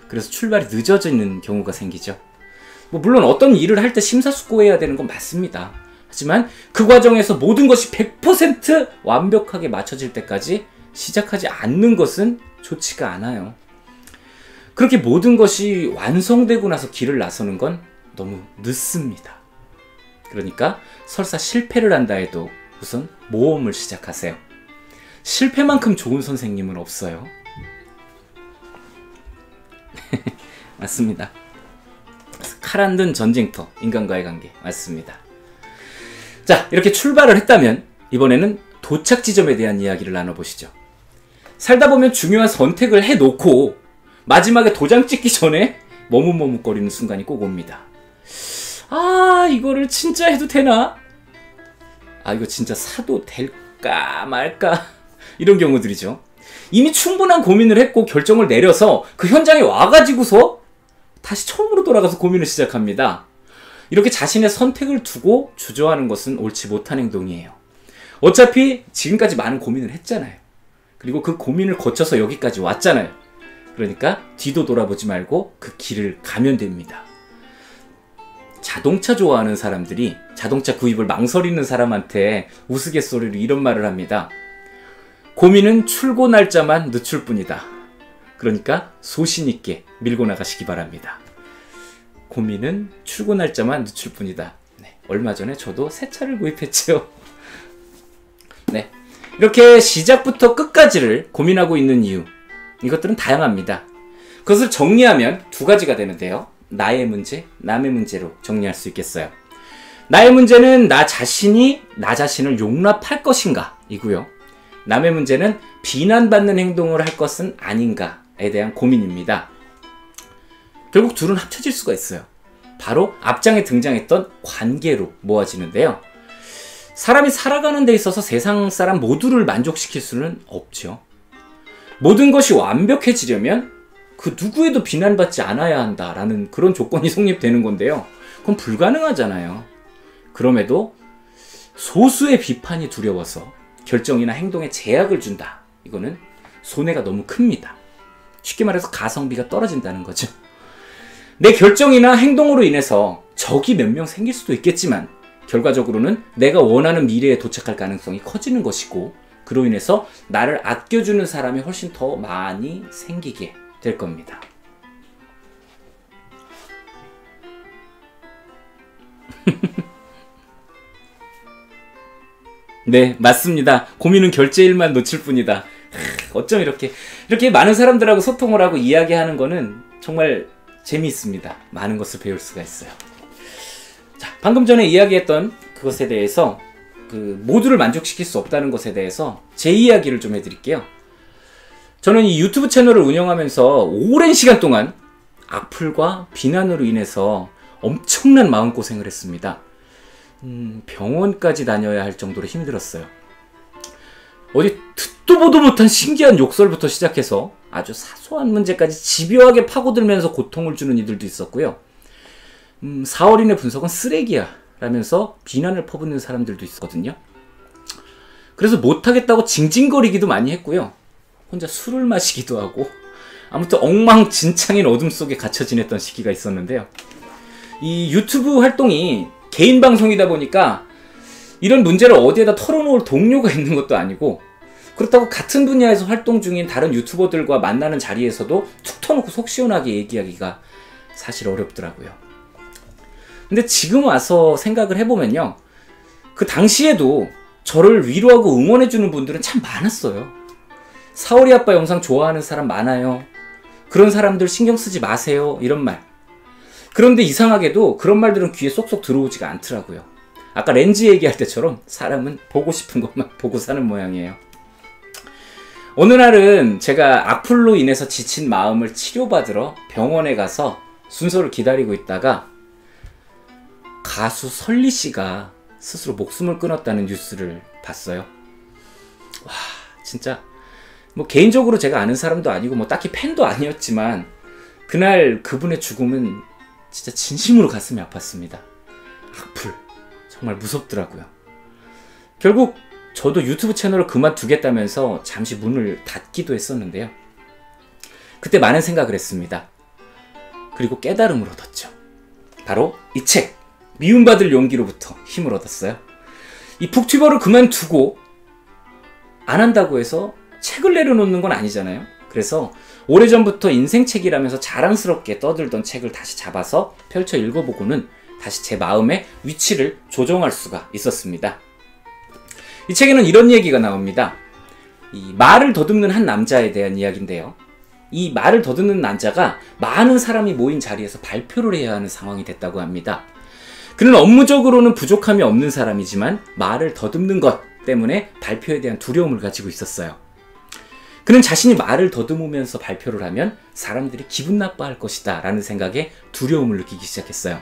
그래서 출발이 늦어지는 경우가 생기죠. 물론 어떤 일을 할 때 심사숙고해야 되는 건 맞습니다. 하지만 그 과정에서 모든 것이 100% 완벽하게 맞춰질 때까지 시작하지 않는 것은 좋지가 않아요. 그렇게 모든 것이 완성되고 나서 길을 나서는 건 너무 늦습니다. 그러니까 설사 실패를 한다 해도 우선 모험을 시작하세요. 실패만큼 좋은 선생님은 없어요. 맞습니다. 칼 안 든 전쟁터, 인간과의 관계. 맞습니다. 자, 이렇게 출발을 했다면 이번에는 도착 지점에 대한 이야기를 나눠보시죠. 살다 보면 중요한 선택을 해놓고 마지막에 도장 찍기 전에 머뭇머뭇거리는 순간이 꼭 옵니다. 이거를 진짜 해도 되나? 이거 진짜 사도 될까 말까? 이런 경우들이죠. 이미 충분한 고민을 했고 결정을 내려서 그 현장에 와가지고서 다시 처음으로 돌아가서 고민을 시작합니다. 이렇게 자신의 선택을 두고 주저하는 것은 옳지 못한 행동이에요. 어차피 지금까지 많은 고민을 했잖아요. 그리고 그 고민을 거쳐서 여기까지 왔잖아요. 그러니까 뒤도 돌아보지 말고 그 길을 가면 됩니다. 자동차 좋아하는 사람들이 자동차 구입을 망설이는 사람한테 우스갯소리로 이런 말을 합니다. 고민은 출고 날짜만 늦출 뿐이다. 그러니까 소신 있게 밀고 나가시기 바랍니다. 고민은 출고 날짜만 늦출 뿐이다. 네, 얼마 전에 저도 새 차를 구입했죠. 네, 이렇게 시작부터 끝까지를 고민하고 있는 이유, 이것들은 다양합니다. 그것을 정리하면 두 가지가 되는데요. 나의 문제, 남의 문제로 정리할 수 있겠어요. 나의 문제는 나 자신이 나 자신을 용납할 것인가 이고요. 남의 문제는 비난받는 행동을 할 것은 아닌가에 대한 고민입니다. 결국 둘은 합쳐질 수가 있어요. 바로 앞장에 등장했던 관계로 모아지는데요. 사람이 살아가는 데 있어서 세상 사람 모두를 만족시킬 수는 없죠. 모든 것이 완벽해지려면 그 누구에도 비난받지 않아야 한다라는 그런 조건이 성립되는 건데요. 그건 불가능하잖아요. 그럼에도 소수의 비판이 두려워서 결정이나 행동에 제약을 준다. 이거는 손해가 너무 큽니다. 쉽게 말해서 가성비가 떨어진다는 거죠. 내 결정이나 행동으로 인해서 적이 몇 명 생길 수도 있겠지만 결과적으로는 내가 원하는 미래에 도착할 가능성이 커지는 것이고 그로 인해서 나를 아껴주는 사람이 훨씬 더 많이 생기게 될 겁니다. 네, 맞습니다. 고민은 결제일만 놓칠 뿐이다. 어쩜 이렇게 많은 사람들하고 소통을 하고 이야기하는 거는 정말 재미있습니다. 많은 것을 배울 수가 있어요. 자, 방금 전에 이야기했던 그것에 대해서 모두를 만족시킬 수 없다는 것에 대해서 제 이야기를 좀 해드릴게요. 저는 이 유튜브 채널을 운영하면서 오랜 시간 동안 악플과 비난으로 인해서 엄청난 마음고생을 했습니다. 병원까지 다녀야 할 정도로 힘들었어요. 어디 듣도 보도 못한 신기한 욕설부터 시작해서 아주 사소한 문제까지 집요하게 파고들면서 고통을 주는 이들도 있었고요. 4월인의 분석은 쓰레기야 라면서 비난을 퍼붓는 사람들도 있었거든요. 그래서 못하겠다고 징징거리기도 많이 했고요. 혼자 술을 마시기도 하고 아무튼 엉망진창인 어둠 속에 갇혀 지냈던 시기가 있었는데요. 이 유튜브 활동이 개인 방송이다 보니까 이런 문제를 어디에다 털어놓을 동료가 있는 것도 아니고, 그렇다고 같은 분야에서 활동 중인 다른 유튜버들과 만나는 자리에서도 툭 터놓고 속 시원하게 얘기하기가 사실 어렵더라고요. 근데 지금 와서 생각을 해보면요, 그 당시에도 저를 위로하고 응원해주는 분들은 참 많았어요. 사월이 아빠 영상 좋아하는 사람 많아요. 그런 사람들 신경 쓰지 마세요. 이런 말. 그런데 이상하게도 그런 말들은 귀에 쏙쏙 들어오지가 않더라고요. 아까 렌즈 얘기할 때처럼 사람은 보고 싶은 것만 보고 사는 모양이에요. 어느 날은 제가 악플로 인해서 지친 마음을 치료받으러 병원에 가서 순서를 기다리고 있다가 가수 설리 씨가 스스로 목숨을 끊었다는 뉴스를 봤어요. 와, 진짜 뭐 개인적으로 제가 아는 사람도 아니고 뭐 딱히 팬도 아니었지만 그날 그분의 죽음은 진짜 진심으로 가슴이 아팠습니다. 악플 정말 무섭더라고요. 결국 저도 유튜브 채널을 그만두겠다면서 잠시 문을 닫기도 했었는데요. 그때 많은 생각을 했습니다. 그리고 깨달음을 얻었죠. 바로 이 책, 미움받을 용기로부터 힘을 얻었어요. 이 북튜버를 그만두고 안 한다고 해서 책을 내려놓는 건 아니잖아요. 그래서 오래전부터 인생책이라면서 자랑스럽게 떠들던 책을 다시 잡아서 펼쳐 읽어보고는 다시 제 마음의 위치를 조정할 수가 있었습니다. 이 책에는 이런 얘기가 나옵니다. 이 말을 더듬는 한 남자에 대한 이야기인데요. 이 말을 더듬는 남자가 많은 사람이 모인 자리에서 발표를 해야 하는 상황이 됐다고 합니다. 그는 업무적으로는 부족함이 없는 사람이지만 말을 더듬는 것 때문에 발표에 대한 두려움을 가지고 있었어요. 그는 자신이 말을 더듬으면서 발표를 하면 사람들이 기분 나빠할 것이다 라는 생각에 두려움을 느끼기 시작했어요.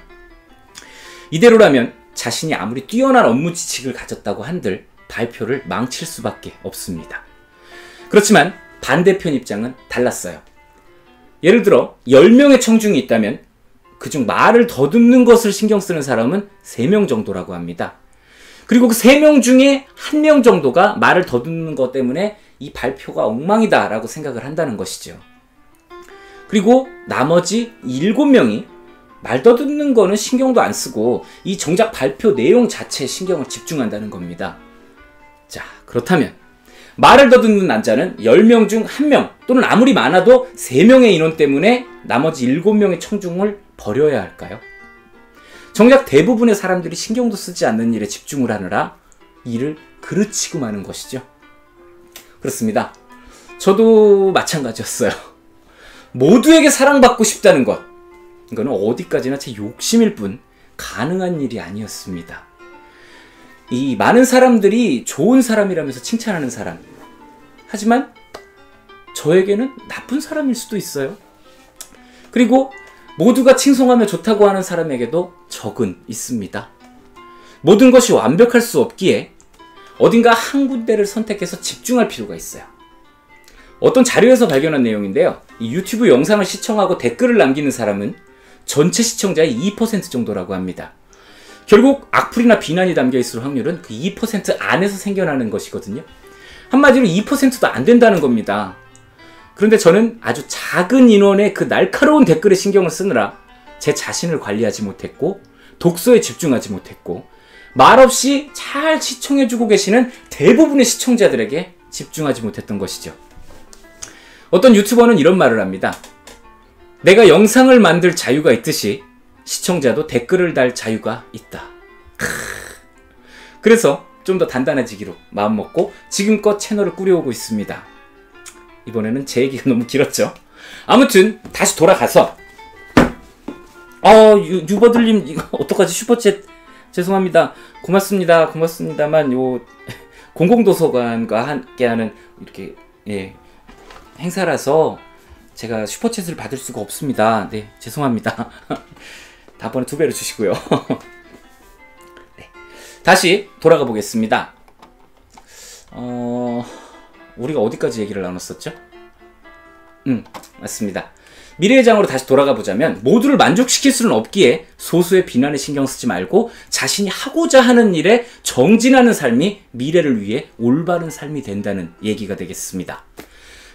이대로라면 자신이 아무리 뛰어난 업무 지식을 가졌다고 한들 발표를 망칠 수밖에 없습니다. 그렇지만 반대편 입장은 달랐어요. 예를 들어 10명의 청중이 있다면 그중 말을 더듬는 것을 신경 쓰는 사람은 3명 정도라고 합니다. 그리고 그 3명 중에 1명 정도가 말을 더듬는 것 때문에 이 발표가 엉망이다 라고 생각을 한다는 것이죠. 그리고 나머지 7명이 말 더듬는 거는 신경도 안 쓰고 이 정작 발표 내용 자체에 신경을 집중한다는 겁니다. 자, 그렇다면 말을 더듬는 남자는 10명 중 1명 또는 아무리 많아도 3명의 인원 때문에 나머지 7명의 청중을 버려야 할까요? 정작 대부분의 사람들이 신경도 쓰지 않는 일에 집중을 하느라 일을 그르치고 마는 것이죠. 그렇습니다. 저도 마찬가지였어요. 모두에게 사랑받고 싶다는 것, 이거는 어디까지나 제 욕심일 뿐 가능한 일이 아니었습니다. 이 많은 사람들이 좋은 사람이라면서 칭찬하는 사람, 하지만 저에게는 나쁜 사람일 수도 있어요. 그리고 모두가 칭송하며 좋다고 하는 사람에게도 적은 있습니다. 모든 것이 완벽할 수 없기에 어딘가 한 군데를 선택해서 집중할 필요가 있어요. 어떤 자료에서 발견한 내용인데요. 이 유튜브 영상을 시청하고 댓글을 남기는 사람은 전체 시청자의 2% 정도라고 합니다. 결국 악플이나 비난이 담겨있을 확률은 그 2% 안에서 생겨나는 것이거든요. 한마디로 2%도 안 된다는 겁니다. 그런데 저는 아주 작은 인원의 그 날카로운 댓글에 신경을 쓰느라 제 자신을 관리하지 못했고 독서에 집중하지 못했고 말없이 잘 시청해주고 계시는 대부분의 시청자들에게 집중하지 못했던 것이죠. 어떤 유튜버는 이런 말을 합니다. 내가 영상을 만들 자유가 있듯이 시청자도 댓글을 달 자유가 있다. 그래서 좀 더 단단해지기로 마음먹고 지금껏 채널을 꾸려오고 있습니다. 이번에는 제 얘기가 너무 길었죠. 아무튼 다시 돌아가서 유버들님 이거 어떡하지? 슈퍼챗 죄송합니다. 고맙습니다만 요 공공도서관과 함께하는 이렇게 행사라서 제가 슈퍼챗을 받을 수가 없습니다. 네, 죄송합니다. 다음번에 2배로 주시고요. 네, 다시 돌아가 보겠습니다. 우리가 어디까지 얘기를 나눴었죠? 맞습니다. 미래의 장으로 다시 돌아가 보자면 모두를 만족시킬 수는 없기에 소수의 비난에 신경 쓰지 말고 자신이 하고자 하는 일에 정진하는 삶이 미래를 위해 올바른 삶이 된다는 얘기가 되겠습니다.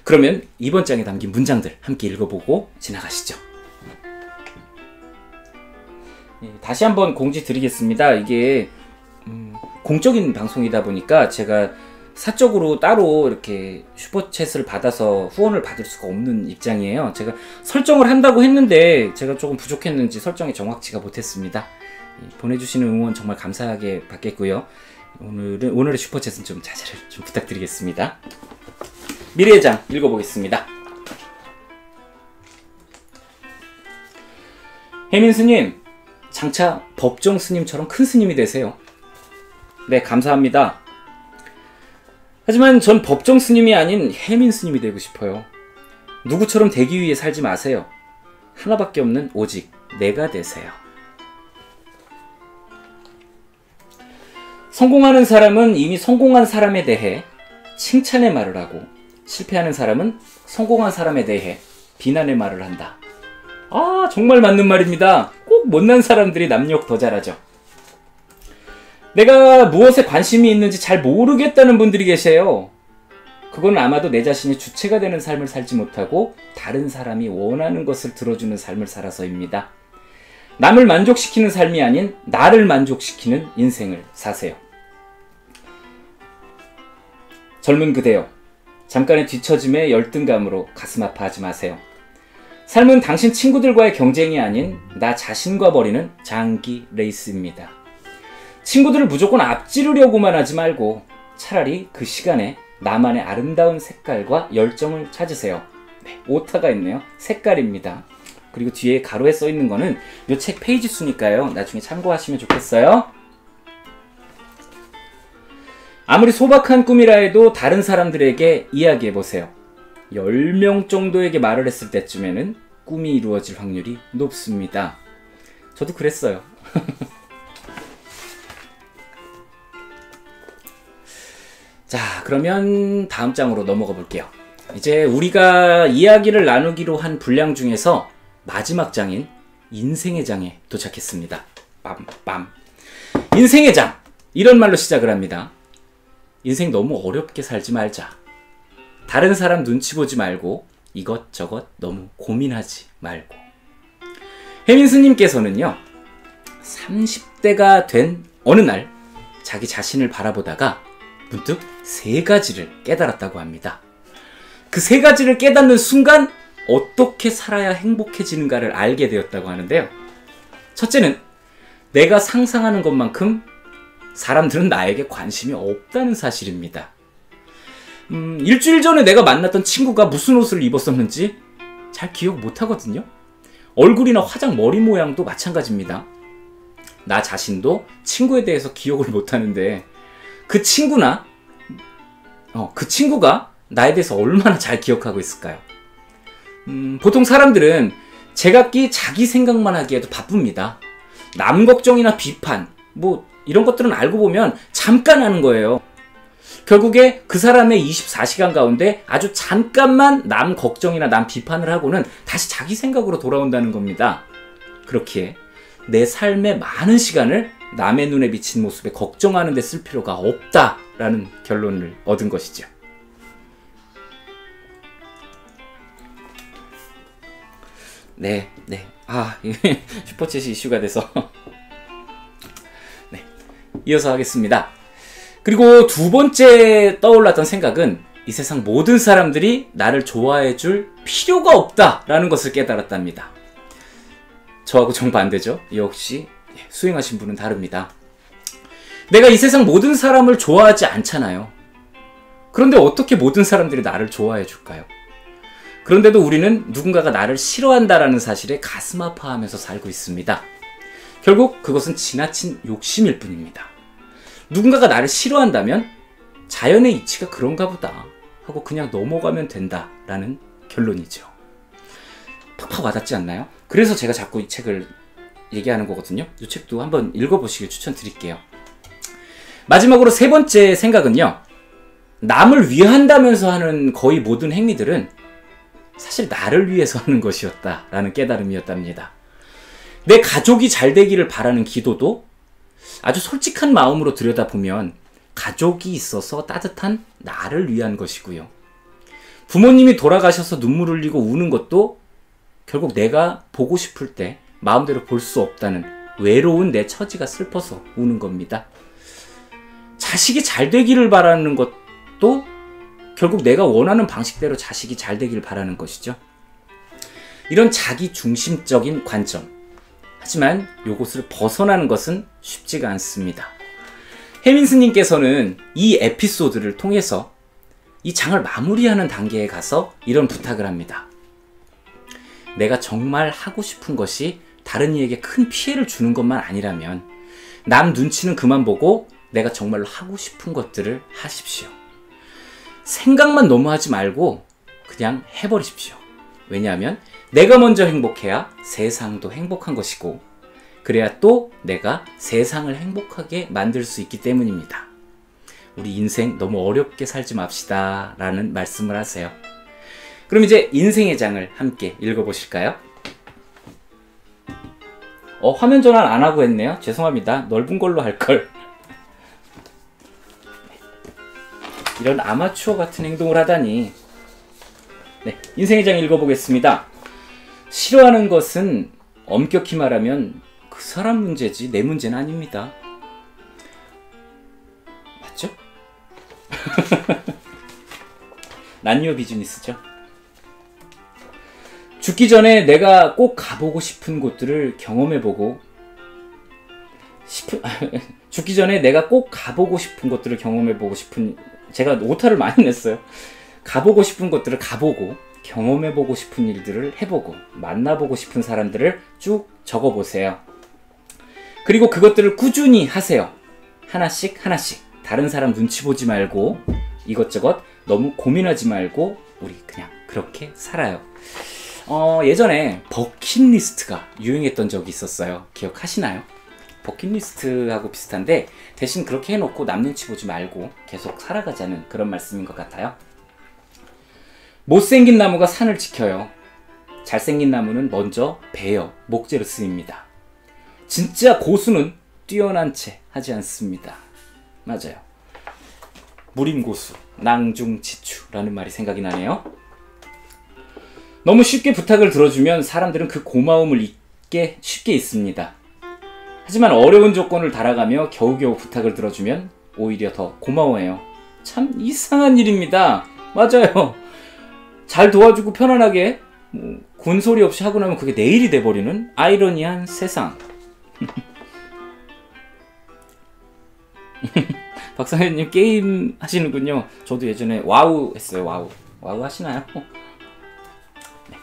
그러면 이번 장에 담긴 문장들 함께 읽어보고 지나가시죠. 다시 한번 공지 드리겠습니다. 이게 공적인 방송이다 보니까 제가 사적으로 따로 이렇게 슈퍼챗을 받아서 후원을 받을 수가 없는 입장이에요. 제가 설정을 한다고 했는데 제가 조금 부족했는지 설정이 정확치가 못했습니다. 보내주시는 응원 정말 감사하게 받겠고요. 오늘의 슈퍼챗은 좀 자제를 좀 부탁드리겠습니다. 미래의 장 읽어보겠습니다. 혜민 스님, 장차 법정 스님처럼 큰 스님이 되세요. 네, 감사합니다. 하지만 전 법정 스님이 아닌 혜민 스님이 되고 싶어요. 누구처럼 되기 위해 살지 마세요. 하나밖에 없는 오직 내가 되세요. 성공하는 사람은 이미 성공한 사람에 대해 칭찬의 말을 하고 실패하는 사람은 성공한 사람에 대해 비난의 말을 한다. 아, 정말 맞는 말입니다. 꼭 못난 사람들이 남 욕 더 잘하죠. 내가 무엇에 관심이 있는지 잘 모르겠다는 분들이 계세요. 그건 아마도 내 자신이 주체가 되는 삶을 살지 못하고 다른 사람이 원하는 것을 들어주는 삶을 살아서입니다. 남을 만족시키는 삶이 아닌 나를 만족시키는 인생을 사세요. 젊은 그대여, 잠깐의 뒤처짐에 열등감으로 가슴 아파하지 마세요. 삶은 당신 친구들과의 경쟁이 아닌 나 자신과 벌이는 장기 레이스입니다. 친구들을 무조건 앞지르려고만 하지 말고 차라리 그 시간에 나만의 아름다운 색깔과 열정을 찾으세요. 네, 오타가 있네요. 색깔입니다. 그리고 뒤에 가로에 써 있는 거는 이 책 페이지 수니까요. 나중에 참고하시면 좋겠어요. 아무리 소박한 꿈이라 해도 다른 사람들에게 이야기해보세요. 10명 정도에게 말을 했을 때쯤에는 꿈이 이루어질 확률이 높습니다. 저도 그랬어요. 자, 그러면 다음 장으로 넘어가 볼게요. 이제 우리가 이야기를 나누기로 한 분량 중에서 마지막 장인 인생의 장에 도착했습니다. 빰빰. 인생의 장! 이런 말로 시작을 합니다. 인생 너무 어렵게 살지 말자. 다른 사람 눈치 보지 말고 이것저것 너무 고민하지 말고. 혜민 스님께서는요, 30대가 된 어느 날 자기 자신을 바라보다가 문득 3가지를 깨달았다고 합니다. 그 3가지를 깨닫는 순간 어떻게 살아야 행복해지는가를 알게 되었다고 하는데요. 첫째는 내가 상상하는 것만큼 사람들은 나에게 관심이 없다는 사실입니다. 일주일 전에 내가 만났던 친구가 무슨 옷을 입었었는지 잘 기억 못하거든요. 얼굴이나 화장, 머리 모양도 마찬가지입니다. 나 자신도 친구에 대해서 기억을 못하는데 그 친구가 나에 대해서 얼마나 잘 기억하고 있을까요? 보통 사람들은 제각기 자기 생각만 하기에도 바쁩니다. 남 걱정이나 비판, 이런 것들은 알고 보면 잠깐 하는 거예요. 결국에 그 사람의 24시간 가운데 아주 잠깐만 남 걱정이나 남 비판을 하고는 다시 자기 생각으로 돌아온다는 겁니다. 그렇기에 내 삶의 많은 시간을 남의 눈에 비친 모습에 걱정하는 데 쓸 필요가 없다라는 결론을 얻은 것이죠. 네. 슈퍼챗이 이슈가 돼서 네, 이어서 하겠습니다. 그리고 두 번째 떠올랐던 생각은 이 세상 모든 사람들이 나를 좋아해 줄 필요가 없다라는 것을 깨달았답니다. 저하고 정반대죠. 역시 수행하신 분은 다릅니다. 내가 이 세상 모든 사람을 좋아하지 않잖아요. 그런데 어떻게 모든 사람들이 나를 좋아해 줄까요? 그런데도 우리는 누군가가 나를 싫어한다라는 사실에 가슴 아파하면서 살고 있습니다. 결국 그것은 지나친 욕심일 뿐입니다. 누군가가 나를 싫어한다면 자연의 이치가 그런가 보다 하고 그냥 넘어가면 된다라는 결론이죠. 팍팍 와닿지 않나요? 그래서 제가 자꾸 이 책을 얘기하는 거거든요. 이 책도 한번 읽어보시길 추천드릴게요. 마지막으로 세 번째 생각은요. 남을 위한다면서 하는 거의 모든 행위들은 사실 나를 위해서 하는 것이었다라는 깨달음이었답니다. 내 가족이 잘 되기를 바라는 기도도 아주 솔직한 마음으로 들여다보면 가족이 있어서 따뜻한 나를 위한 것이고요. 부모님이 돌아가셔서 눈물 흘리고 우는 것도 결국 내가 보고 싶을 때 마음대로 볼 수 없다는 외로운 내 처지가 슬퍼서 우는 겁니다. 자식이 잘 되기를 바라는 것도 결국 내가 원하는 방식대로 자식이 잘 되기를 바라는 것이죠. 이런 자기 중심적인 관점. 하지만 이것을 벗어나는 것은 쉽지가 않습니다. 혜민 스님께서는 이 에피소드를 통해서 이 장을 마무리하는 단계에 가서 이런 부탁을 합니다. 내가 정말 하고 싶은 것이 다른 이에게 큰 피해를 주는 것만 아니라면 남 눈치는 그만 보고 내가 정말로 하고 싶은 것들을 하십시오. 생각만 너무 하지 말고 그냥 해버리십시오. 왜냐하면 내가 먼저 행복해야 세상도 행복한 것이고 그래야 또 내가 세상을 행복하게 만들 수 있기 때문입니다. 우리 인생 너무 어렵게 살지 맙시다 라는 말씀을 하세요. 그럼 이제 인생의 장을 함께 읽어보실까요? 화면 전환 안 하고 했네요. 죄송합니다. 넓은 걸로 할걸. 이런 아마추어 같은 행동을 하다니. 네, 인생의 장 읽어보겠습니다. 싫어하는 것은 엄격히 말하면 그 사람 문제지 내 문제는 아닙니다. 맞죠? 난요 비즈니스죠. 죽기 전에 내가 꼭 가보고 싶은 곳들을 경험해보고 죽기 전에 내가 꼭 가보고 싶은 것들을 경험해보고 싶은 제가 오타를 많이 냈어요. 가보고 싶은 것들을 가보고 경험해보고 싶은 일들을 해보고 만나보고 싶은 사람들을 쭉 적어보세요. 그리고 그것들을 꾸준히 하세요. 하나씩 하나씩. 다른 사람 눈치 보지 말고 이것저것 너무 고민하지 말고 우리 그냥 그렇게 살아요. 예전에 버킷리스트가 유행했던 적이 있었어요. 기억하시나요? 버킷리스트하고 비슷한데 대신 그렇게 해놓고 남 눈치 보지 말고 계속 살아가자는 그런 말씀인 것 같아요. 못생긴 나무가 산을 지켜요. 잘생긴 나무는 먼저 베어, 목재로 쓰입니다. 진짜 고수는 뛰어난 채 하지 않습니다. 맞아요. 무림고수, 낭중지추라는 말이 생각이 나네요. 너무 쉽게 부탁을 들어주면 사람들은 그 고마움을 잊게 쉽게 있습니다. 하지만 어려운 조건을 달아가며 겨우겨우 부탁을 들어주면 오히려 더 고마워해요. 참 이상한 일입니다. 맞아요. 잘 도와주고 편안하게 군소리 없이 하고 나면 그게 내일이 돼버리는 아이러니한 세상. 박상현님 게임 하시는군요. 저도 예전에 와우 했어요. 와우 하시나요? 네.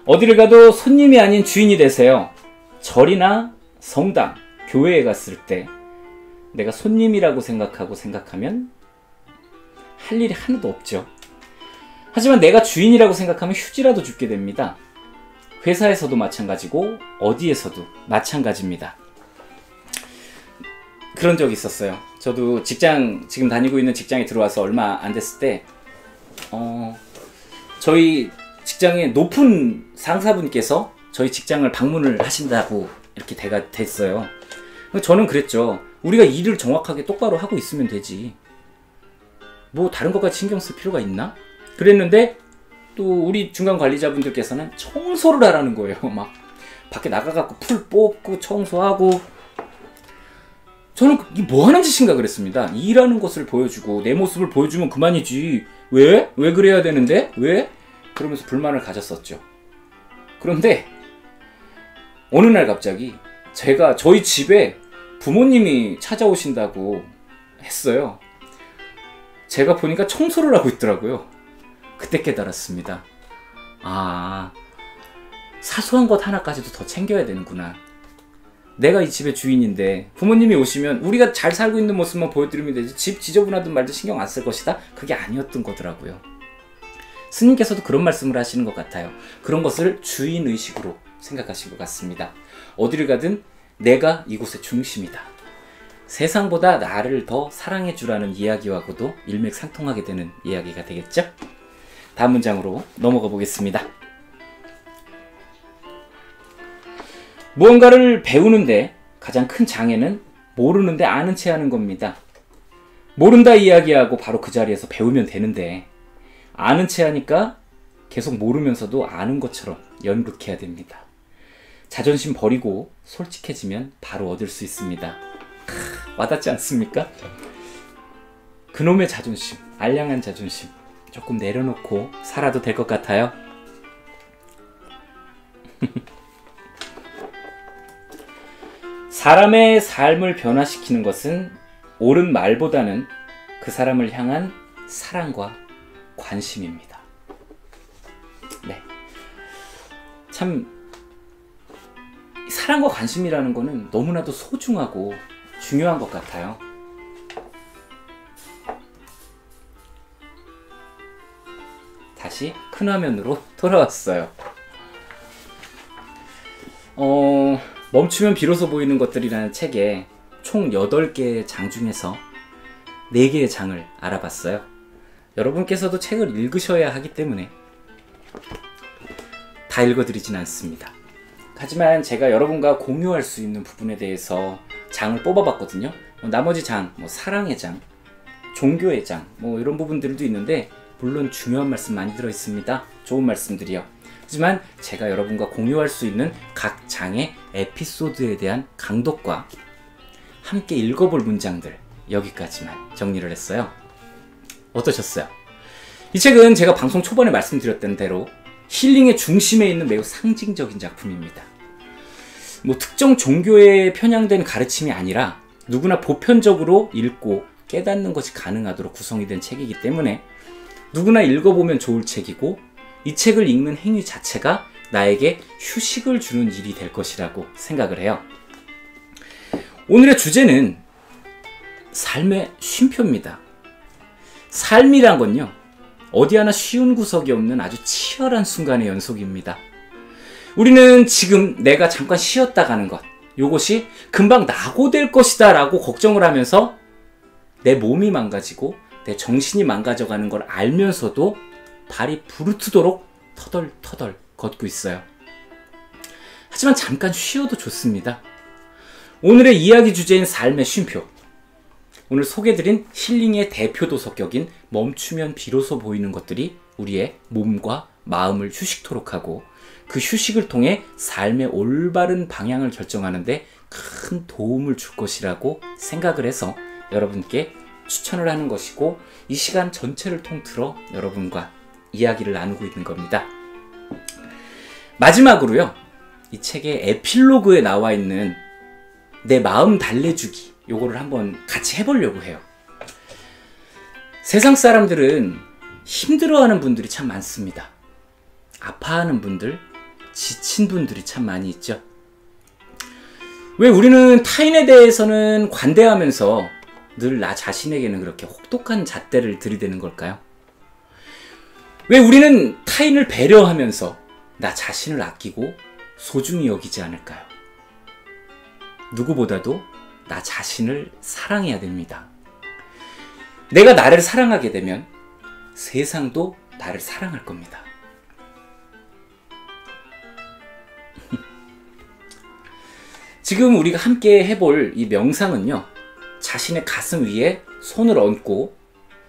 어디를 가도 손님이 아닌 주인이 되세요. 절이나 성당, 교회에 갔을 때 내가 손님이라고 생각하면 할 일이 하나도 없죠. 하지만 내가 주인이라고 생각하면 휴지라도 줍게 됩니다. 회사에서도 마찬가지고 어디에서도 마찬가지입니다. 그런 적이 있었어요. 저도 지금 다니고 있는 직장에 들어와서 얼마 안 됐을 때 저희 직장의 높은 상사분께서 저희 직장을 방문을 하신다고 이렇게 됐어요. 저는 그랬죠. 우리가 일을 정확하게 똑바로 하고 있으면 되지. 뭐 다른 것까지 신경 쓸 필요가 있나? 그랬는데 또 우리 중간 관리자분들께서는 청소를 하라는 거예요. 막 밖에 나가갖고 풀 뽑고 청소하고. 저는 이게 뭐 하는 짓인가 그랬습니다. 일하는 것을 보여주고 내 모습을 보여주면 그만이지. 왜? 왜 그래야 되는데? 왜? 그러면서 불만을 가졌었죠. 그런데 어느 날 갑자기 저희 집에 부모님이 찾아오신다고 했어요. 제가 보니까 청소를 하고 있더라고요. 그때 깨달았습니다. 아, 사소한 것 하나까지도 더 챙겨야 되는구나. 내가 이 집의 주인인데 부모님이 오시면 우리가 잘 살고 있는 모습만 보여드리면 되지 집 지저분하든 말든 신경 안 쓸 것이다? 그게 아니었던 거더라고요. 스님께서도 그런 말씀을 하시는 것 같아요. 그런 것을 주인의식으로 생각하신 것 같습니다. 어디를 가든 내가 이곳의 중심이다. 세상보다 나를 더 사랑해주라는 이야기와도 일맥상통하게 되는 이야기가 되겠죠? 다음 문장으로 넘어가 보겠습니다. 무언가를 배우는데 가장 큰 장애는 모르는데 아는 체 하는 겁니다. 모른다 이야기하고 바로 그 자리에서 배우면 되는데 아는 체 하니까 계속 모르면서도 아는 것처럼 연극해야 됩니다. 자존심 버리고 솔직해지면 바로 얻을 수 있습니다. 와닿지 않습니까? 그놈의 자존심, 알량한 자존심 조금 내려놓고 살아도 될 것 같아요. 사람의 삶을 변화시키는 것은 옳은 말보다는 그 사람을 향한 사랑과 관심입니다. 네. 참 사랑과 관심이라는 거는 너무나도 소중하고 중요한 것 같아요. 다시 큰 화면으로 돌아왔어요. 멈추면 비로소 보이는 것들이라는 책에 총 8개의 장 중에서 4개의 장을 알아봤어요. 여러분께서도 책을 읽으셔야 하기 때문에 다 읽어드리진 않습니다. 하지만 제가 여러분과 공유할 수 있는 부분에 대해서 장을 뽑아봤거든요. 나머지 장, 사랑의 장, 종교의 장, 이런 부분들도 있는데 물론 중요한 말씀 많이 들어있습니다. 좋은 말씀들이요. 하지만 제가 여러분과 공유할 수 있는 각 장의 에피소드에 대한 강독과 함께 읽어볼 문장들 여기까지만 정리를 했어요. 어떠셨어요? 이 책은 제가 방송 초반에 말씀드렸던 대로 힐링의 중심에 있는 매우 상징적인 작품입니다. 특정 종교에 편향된 가르침이 아니라 누구나 보편적으로 읽고 깨닫는 것이 가능하도록 구성이 된 책이기 때문에 누구나 읽어보면 좋을 책이고 이 책을 읽는 행위 자체가 나에게 휴식을 주는 일이 될 것이라고 생각을 해요. 오늘의 주제는 삶의 쉼표입니다. 삶이란 건요, 어디 하나 쉬운 구석이 없는 아주 치열한 순간의 연속입니다. 우리는 지금 내가 잠깐 쉬었다 가는 것, 요것이 금방 낙오될 것이다 라고 걱정을 하면서 내 몸이 망가지고 내 정신이 망가져가는 걸 알면서도 발이 부르트도록 터덜터덜 걷고 있어요. 하지만 잠깐 쉬어도 좋습니다. 오늘의 이야기 주제인 삶의 쉼표, 오늘 소개드린 힐링의 대표 도서격인 멈추면 비로소 보이는 것들이 우리의 몸과 마음을 휴식토록 하고 그 휴식을 통해 삶의 올바른 방향을 결정하는 데 큰 도움을 줄 것이라고 생각을 해서 여러분께 추천을 하는 것이고 이 시간 전체를 통틀어 여러분과 이야기를 나누고 있는 겁니다. 마지막으로요, 이 책의 에필로그에 나와 있는 내 마음 달래주기, 요거를 한번 같이 해보려고 해요. 세상 사람들은 힘들어하는 분들이 참 많습니다. 아파하는 분들, 지친 분들이 참 많이 있죠. 왜 우리는 타인에 대해서는 관대하면서 늘 나 자신에게는 그렇게 혹독한 잣대를 들이대는 걸까요? 왜 우리는 타인을 배려하면서 나 자신을 아끼고 소중히 여기지 않을까요? 누구보다도 나 자신을 사랑해야 됩니다. 내가 나를 사랑하게 되면 세상도 나를 사랑할 겁니다. 지금 우리가 함께 해볼 이 명상은요, 자신의 가슴 위에 손을 얹고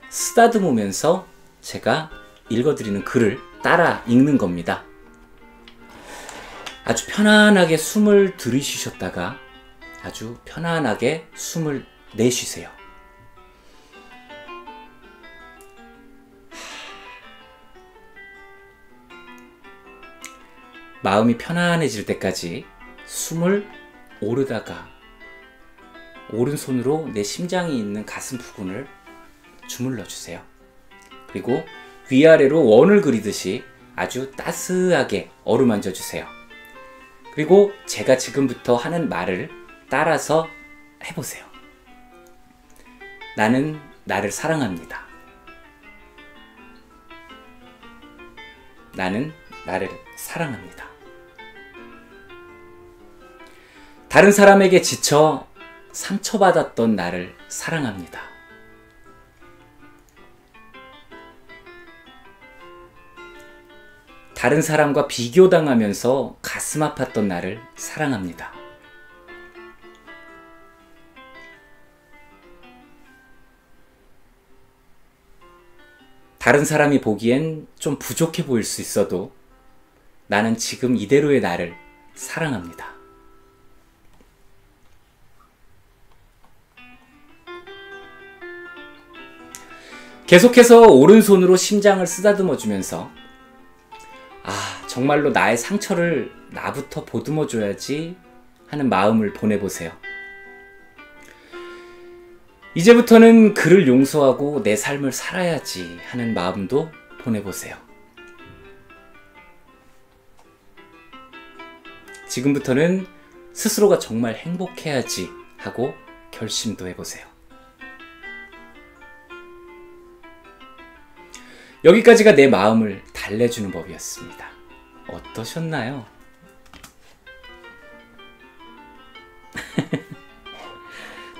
쓰다듬으면서 제가 읽어드리는 글을 따라 읽는 겁니다. 아주 편안하게 숨을 들이쉬셨다가 아주 편안하게 숨을 내쉬세요. 마음이 편안해질 때까지 숨을 오르다가 오른손으로 내 심장이 있는 가슴 부분을 주물러 주세요. 그리고 위아래로 원을 그리듯이 아주 따스하게 어루만져 주세요. 그리고 제가 지금부터 하는 말을 따라서 해보세요. 나는 나를 사랑합니다. 나는 나를 사랑합니다. 다른 사람에게 지쳐 상처받았던 나를 사랑합니다. 다른 사람과 비교당하면서 가슴 아팠던 나를 사랑합니다. 다른 사람이 보기엔 좀 부족해 보일 수 있어도 나는 지금 이대로의 나를 사랑합니다. 계속해서 오른손으로 심장을 쓰다듬어 주면서 정말로 나의 상처를 나부터 보듬어 줘야지 하는 마음을 보내보세요. 이제부터는 그를 용서하고 내 삶을 살아야지 하는 마음도 보내보세요. 지금부터는 스스로가 정말 행복해야지 하고 결심도 해보세요. 여기까지가 내 마음을 달래주는 법이었습니다. 어떠셨나요?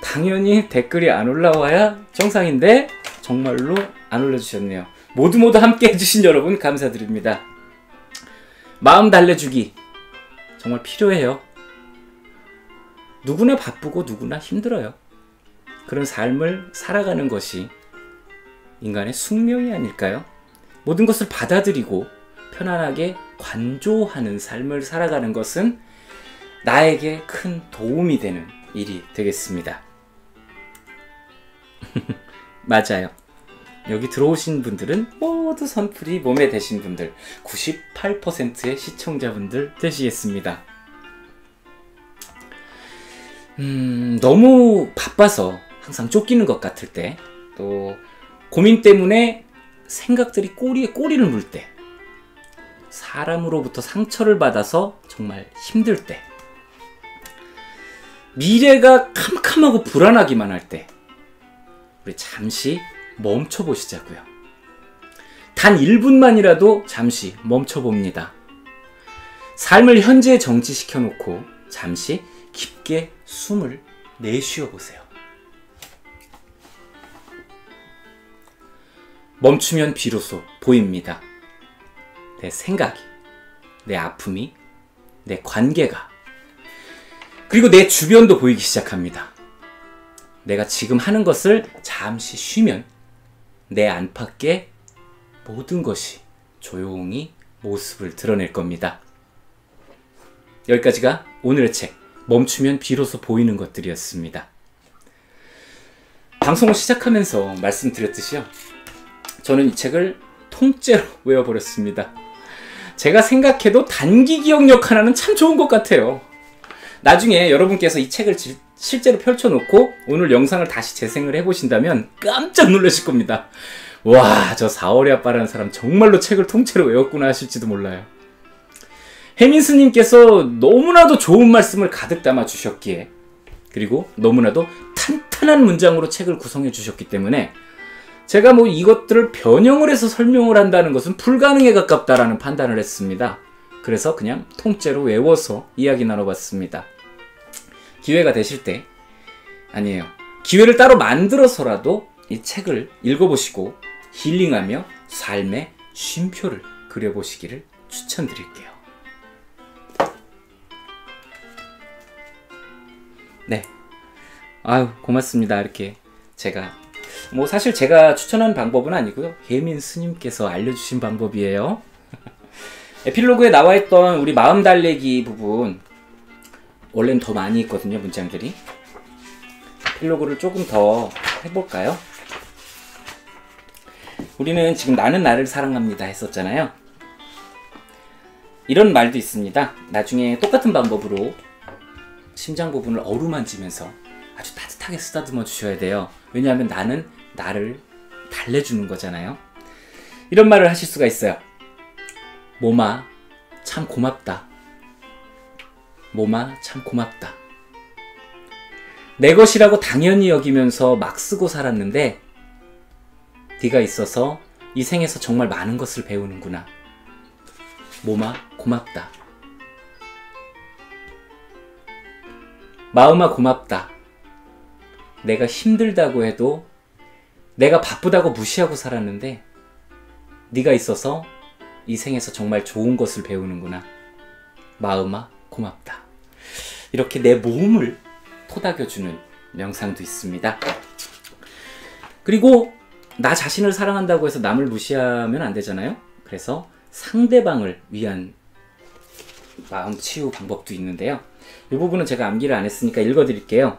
당연히 댓글이 안 올라와야 정상인데 정말로 안 올려주셨네요. 모두 함께 해주신 여러분 감사드립니다. 마음 달래주기 정말 필요해요. 누구나 바쁘고 누구나 힘들어요. 그런 삶을 살아가는 것이 인간의 숙명이 아닐까요? 모든 것을 받아들이고 편안하게 관조하는 삶을 살아가는 것은 나에게 큰 도움이 되는 일이 되겠습니다. 맞아요. 여기 들어오신 분들은 모두 선풀이 몸에 대신 분들, 98%의 시청자분들 되시겠습니다. 너무 바빠서 항상 쫓기는 것 같을 때, 또 고민 때문에 생각들이 꼬리에 꼬리를 물 때, 사람으로부터 상처를 받아서 정말 힘들 때, 미래가 캄캄하고 불안하기만 할 때, 우리 잠시 멈춰보시자고요. 단 1분만이라도 잠시 멈춰봅니다. 삶을 현재에 정지시켜놓고 잠시 깊게 숨을 내쉬어보세요. 멈추면 비로소 보입니다. 내 생각이, 내 아픔이, 내 관계가, 그리고 내 주변도 보이기 시작합니다. 내가 지금 하는 것을 잠시 쉬면 내 안팎의 모든 것이 조용히 모습을 드러낼 겁니다. 여기까지가 오늘의 책, 멈추면 비로소 보이는 것들이었습니다. 방송을 시작하면서 말씀드렸듯이요, 저는 이 책을 통째로 외워버렸습니다. 제가 생각해도 단기 기억력 하나는 참 좋은 것 같아요. 나중에 여러분께서 이 책을 실제로 펼쳐놓고 오늘 영상을 다시 재생을 해보신다면 깜짝 놀라실 겁니다. 와, 저 4월의 아빠라는 사람 정말로 책을 통째로 외웠구나 하실지도 몰라요. 혜민 스님께서 너무나도 좋은 말씀을 가득 담아 주셨기에, 그리고 너무나도 탄탄한 문장으로 책을 구성해 주셨기 때문에 제가 이것들을 변형을 해서 설명을 한다는 것은 불가능에 가깝다라는 판단을 했습니다. 그래서 그냥 통째로 외워서 이야기 나눠봤습니다. 기회가 되실 때, 아니에요, 기회를 따로 만들어서라도 이 책을 읽어보시고 힐링하며 삶의 쉼표를 그려보시기를 추천드릴게요. 네, 아유 고맙습니다. 이렇게 제가 사실 제가 추천한 방법은 아니고요, 혜민 스님께서 알려주신 방법이에요. 에필로그에 나와있던 우리 마음 달래기 부분, 원래는 더 많이 있거든요, 문장들이. 에필로그를 조금 더 해볼까요? 우리는 지금 나는 나를 사랑합니다 했었잖아요. 이런 말도 있습니다. 나중에 똑같은 방법으로 심장 부분을 어루만지면서 아주 따뜻하게 쓰다듬어 주셔야 돼요. 왜냐하면 나는 나를 달래주는 거잖아요. 이런 말을 하실 수가 있어요. 몸아, 참 고맙다. 몸아, 참 고맙다. 내 것이라고 당연히 여기면서 막 쓰고 살았는데 네가 있어서 이 생에서 정말 많은 것을 배우는구나. 몸아, 고맙다. 마음아, 고맙다. 내가 힘들다고 해도 내가 바쁘다고 무시하고 살았는데 네가 있어서 이 생에서 정말 좋은 것을 배우는구나. 마음아, 고맙다. 이렇게 내 몸을 토닥여주는 명상도 있습니다. 그리고 나 자신을 사랑한다고 해서 남을 무시하면 안 되잖아요. 그래서 상대방을 위한 마음 치유 방법도 있는데요. 이 부분은 제가 암기를 안 했으니까 읽어드릴게요.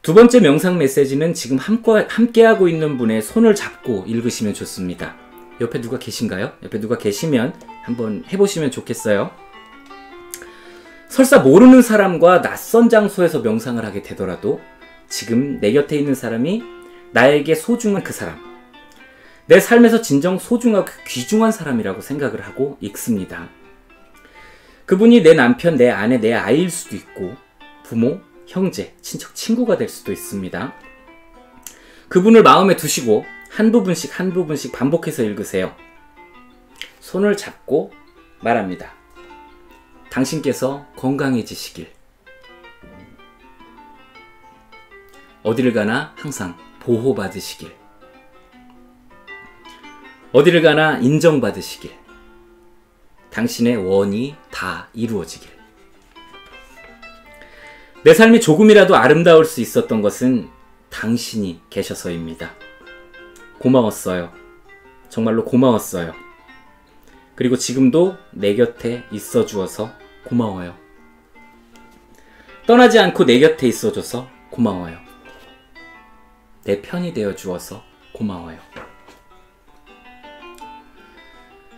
두 번째 명상 메시지는 지금 함께하고 있는 분의 손을 잡고 읽으시면 좋습니다. 옆에 누가 계신가요? 옆에 누가 계시면 한번 해보시면 좋겠어요. 설사 모르는 사람과 낯선 장소에서 명상을 하게 되더라도 지금 내 곁에 있는 사람이 나에게 소중한 그 사람, 내 삶에서 진정 소중하고 귀중한 사람이라고 생각을 하고 읽습니다. 그분이 내 남편, 내 아내, 내 아이일 수도 있고 부모, 형제, 친척, 친구가 될 수도 있습니다. 그분을 마음에 두시고 한 부분씩 반복해서 읽으세요. 손을 잡고 말합니다. 당신께서 건강해지시길. 어디를 가나 항상 보호받으시길. 어디를 가나 인정받으시길. 당신의 원이 다 이루어지길. 내 삶이 조금이라도 아름다울 수 있었던 것은 당신이 계셔서입니다. 고마웠어요. 정말로 고마웠어요. 그리고 지금도 내 곁에 있어 주어서 고마워요. 떠나지 않고 내 곁에 있어 줘서 고마워요. 내 편이 되어 주어서 고마워요.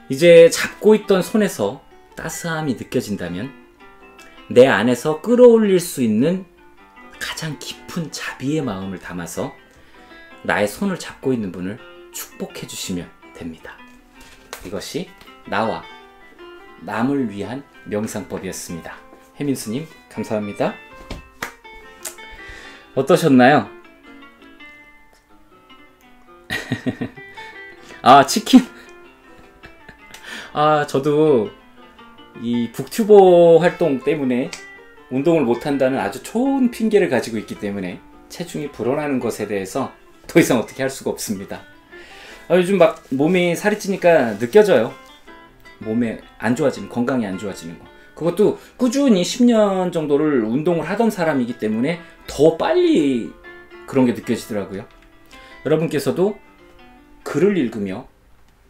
이제 잡고 있던 손에서 따스함이 느껴진다면 내 안에서 끌어올릴 수 있는 가장 깊은 자비의 마음을 담아서 나의 손을 잡고 있는 분을 축복해 주시면 됩니다. 이것이 나와 남을 위한 명상법이었습니다. 혜민수님 감사합니다. 어떠셨나요? 아, 치킨. 아, 저도 이 북튜버 활동 때문에 운동을 못한다는 아주 좋은 핑계를 가지고 있기 때문에 체중이 불어나는 것에 대해서 더 이상 어떻게 할 수가 없습니다. 요즘 막 몸이 살이 찌니까 느껴져요. 몸에 안 좋아지는, 건강이 안 좋아지는 거. 그것도 꾸준히 10년 정도를 운동을 하던 사람이기 때문에 더 빨리 그런 게 느껴지더라고요. 여러분께서도 글을 읽으며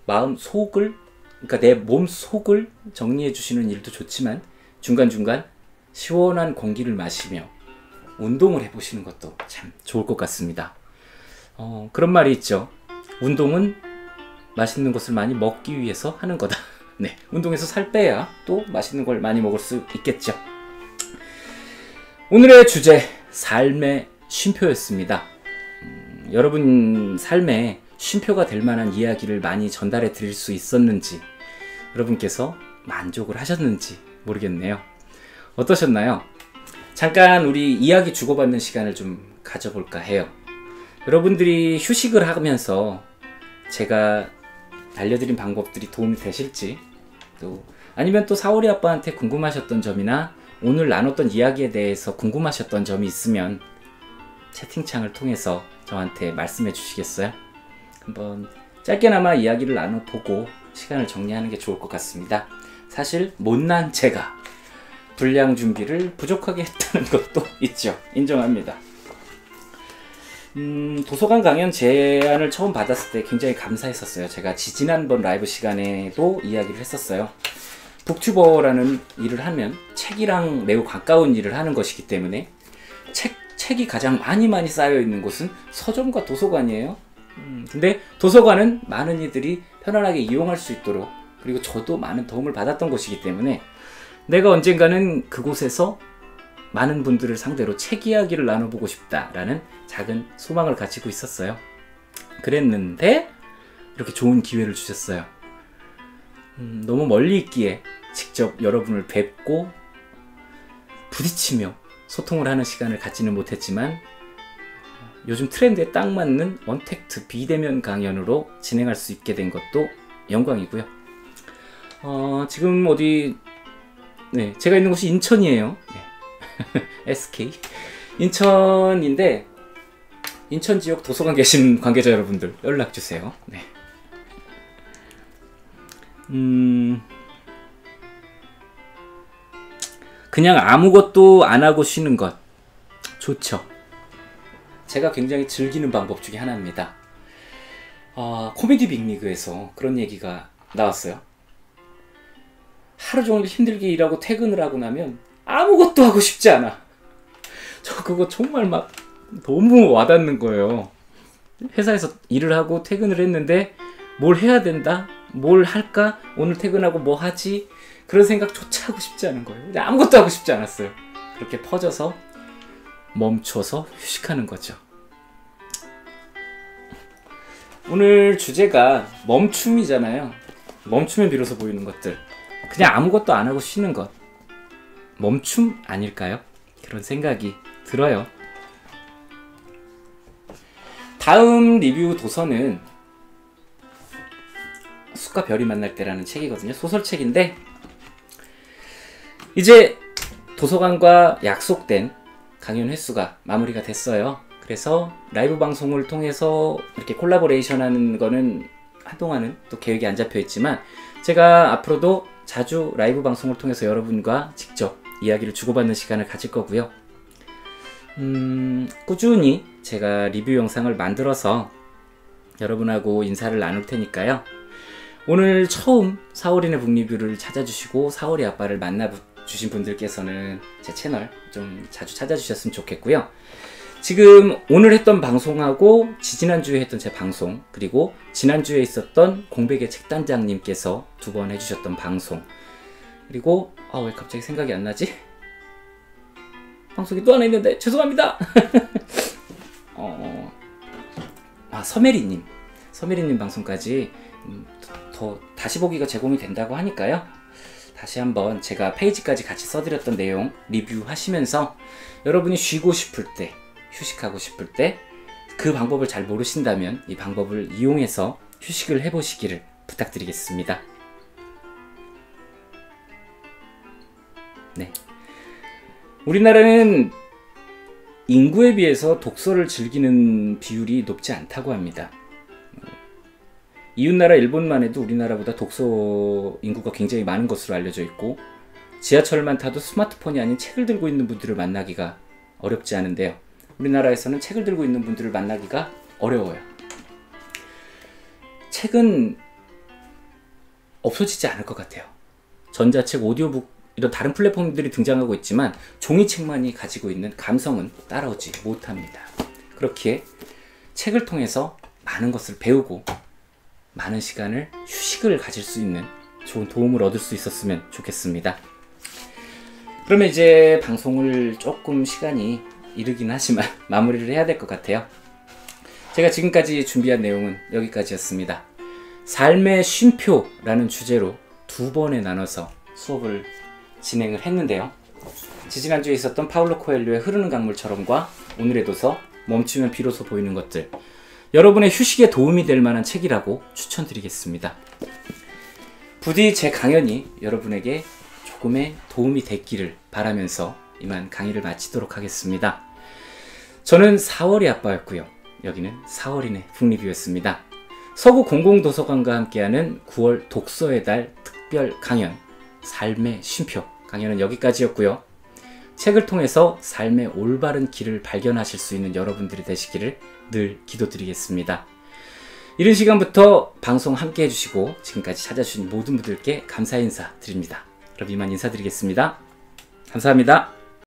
마음 속을, 그러니까 내 몸 속을 정리해 주시는 일도 좋지만 중간중간 시원한 공기를 마시며 운동을 해보시는 것도 참 좋을 것 같습니다. 그런 말이 있죠. 운동은 맛있는 것을 많이 먹기 위해서 하는 거다. 네, 운동해서 살 빼야 또 맛있는 걸 많이 먹을 수 있겠죠. 오늘의 주제, 삶의 쉼표였습니다. 여러분 삶에 쉼표가 될 만한 이야기를 많이 전달해 드릴 수 있었는지, 여러분께서 만족을 하셨는지 모르겠네요. 어떠셨나요? 잠깐 우리 이야기 주고받는 시간을 좀 가져볼까 해요. 여러분들이 휴식을 하면서 제가 알려드린 방법들이 도움이 되실지, 또 아니면 또 사오리 아빠한테 궁금하셨던 점이나 오늘 나눴던 이야기에 대해서 궁금하셨던 점이 있으면 채팅창을 통해서 저한테 말씀해 주시겠어요? 한번 짧게나마 이야기를 나눠보고 시간을 정리하는 게 좋을 것 같습니다. 사실 못난 제가 분량 준비를 부족하게 했다는 것도 있죠. 인정합니다. 도서관 강연 제안을 처음 받았을 때 굉장히 감사했었어요. 제가 지지난번 라이브 시간에도 이야기를 했었어요. 북튜버라는 일을 하면 책이랑 매우 가까운 일을 하는 것이기 때문에 책이 가장 많이 쌓여있는 곳은 서점과 도서관이에요. 근데 도서관은 많은 이들이 편안하게 이용할 수 있도록, 그리고 저도 많은 도움을 받았던 곳이기 때문에 내가 언젠가는 그곳에서 많은 분들을 상대로 책 이야기를 나눠보고 싶다라는 작은 소망을 가지고 있었어요. 그랬는데 이렇게 좋은 기회를 주셨어요. 너무 멀리 있기에 직접 여러분을 뵙고 부딪히며 소통을 하는 시간을 갖지는 못했지만 요즘 트렌드에 딱 맞는 언택트 비대면 강연으로 진행할 수 있게 된 것도 영광이고요. 지금 어디 제가 있는 곳이 인천이에요. SK 인천인데 인천 지역 도서관 계신 관계자 여러분들 연락주세요. 그냥 아무것도 안 하고 쉬는 것 좋죠. 제가 굉장히 즐기는 방법 중에 하나입니다. 코미디 빅리그에서 그런 얘기가 나왔어요. 하루 종일 힘들게 일하고 퇴근을 하고 나면 아무것도 하고 싶지 않아. 저 그거 정말 막 너무 와닿는 거예요. 회사에서 일을 하고 퇴근을 했는데 뭘 해야 된다? 뭘 할까? 오늘 퇴근하고 뭐 하지? 그런 생각조차 하고 싶지 않은 거예요. 아무것도 하고 싶지 않았어요. 그렇게 퍼져서 멈춰서 휴식하는 거죠. 오늘 주제가 멈춤이잖아요. 멈추면 비로소 보이는 것들. 그냥 아무것도 안 하고 쉬는 것. 멈춤 아닐까요? 그런 생각이 들어요. 다음 리뷰 도서는 숲과 별이 만날 때라는 책이거든요. 소설책인데 이제 도서관과 약속된 강연 횟수가 마무리가 됐어요. 그래서 라이브 방송을 통해서 이렇게 콜라보레이션 하는 거는 한동안은 또 계획이 안 잡혀 있지만 제가 앞으로도 자주 라이브 방송을 통해서 여러분과 직접 이야기를 주고받는 시간을 가질 거고요. 꾸준히 제가 리뷰 영상을 만들어서 여러분하고 인사를 나눌 테니까요. 오늘 처음 4월인의 북리뷰를 찾아주시고 4월의 아빠를 만나주신 분들께서는 제 채널 좀 자주 찾아주셨으면 좋겠고요. 지금 오늘 했던 방송하고 지지난주에 했던 제 방송, 그리고 지난주에 있었던 공백의 책단장님께서 2번 해주셨던 방송, 그리고 왜 갑자기 생각이 안 나지? 방송이 또 하나 있는데 죄송합니다. 서메리님 방송까지 더 다시 보기가 제공이 된다고 하니까요. 다시 한번 제가 페이지까지 같이 써드렸던 내용 리뷰하시면서 여러분이 쉬고 싶을 때, 휴식하고 싶을 때 그 방법을 잘 모르신다면 이 방법을 이용해서 휴식을 해보시기를 부탁드리겠습니다. 우리나라는 인구에 비해서 독서를 즐기는 비율이 높지 않다고 합니다. 이웃나라 일본만 해도 우리나라보다 독서 인구가 굉장히 많은 것으로 알려져 있고 지하철만 타도 스마트폰이 아닌 책을 들고 있는 분들을 만나기가 어렵지 않은데요. 우리나라에서는 책을 들고 있는 분들을 만나기가 어려워요. 책은 없어지지 않을 것 같아요. 전자책, 오디오북 이런 다른 플랫폼들이 등장하고 있지만 종이책만이 가지고 있는 감성은 따라오지 못합니다. 그렇기에 책을 통해서 많은 것을 배우고 많은 시간을 휴식을 가질 수 있는 좋은 도움을 얻을 수 있었으면 좋겠습니다. 그러면 이제 방송을 조금 시간이 이르긴 하지만 마무리를 해야 될 것 같아요. 제가 지금까지 준비한 내용은 여기까지였습니다. 삶의 쉼표라는 주제로 2번에 나눠서 수업을 진행을 했는데요. 지지난주에 있었던 파울로 코엘료의 흐르는 강물처럼과 오늘의 도서 멈추면 비로소 보이는 것들, 여러분의 휴식에 도움이 될 만한 책이라고 추천드리겠습니다. 부디 제 강연이 여러분에게 조금의 도움이 됐기를 바라면서 이만 강의를 마치도록 하겠습니다. 저는 4월의 아빠였고요. 여기는 4월인의 북리뷰였습니다. 서구 공공도서관과 함께하는 9월 독서의 달 특별 강연 삶의 쉼표 강연은 여기까지였고요. 책을 통해서 삶의 올바른 길을 발견하실 수 있는 여러분들이 되시기를 늘 기도드리겠습니다. 이른 시간부터 방송 함께 해주시고 지금까지 찾아주신 모든 분들께 감사 인사 드립니다. 그럼 이만 인사드리겠습니다. 감사합니다.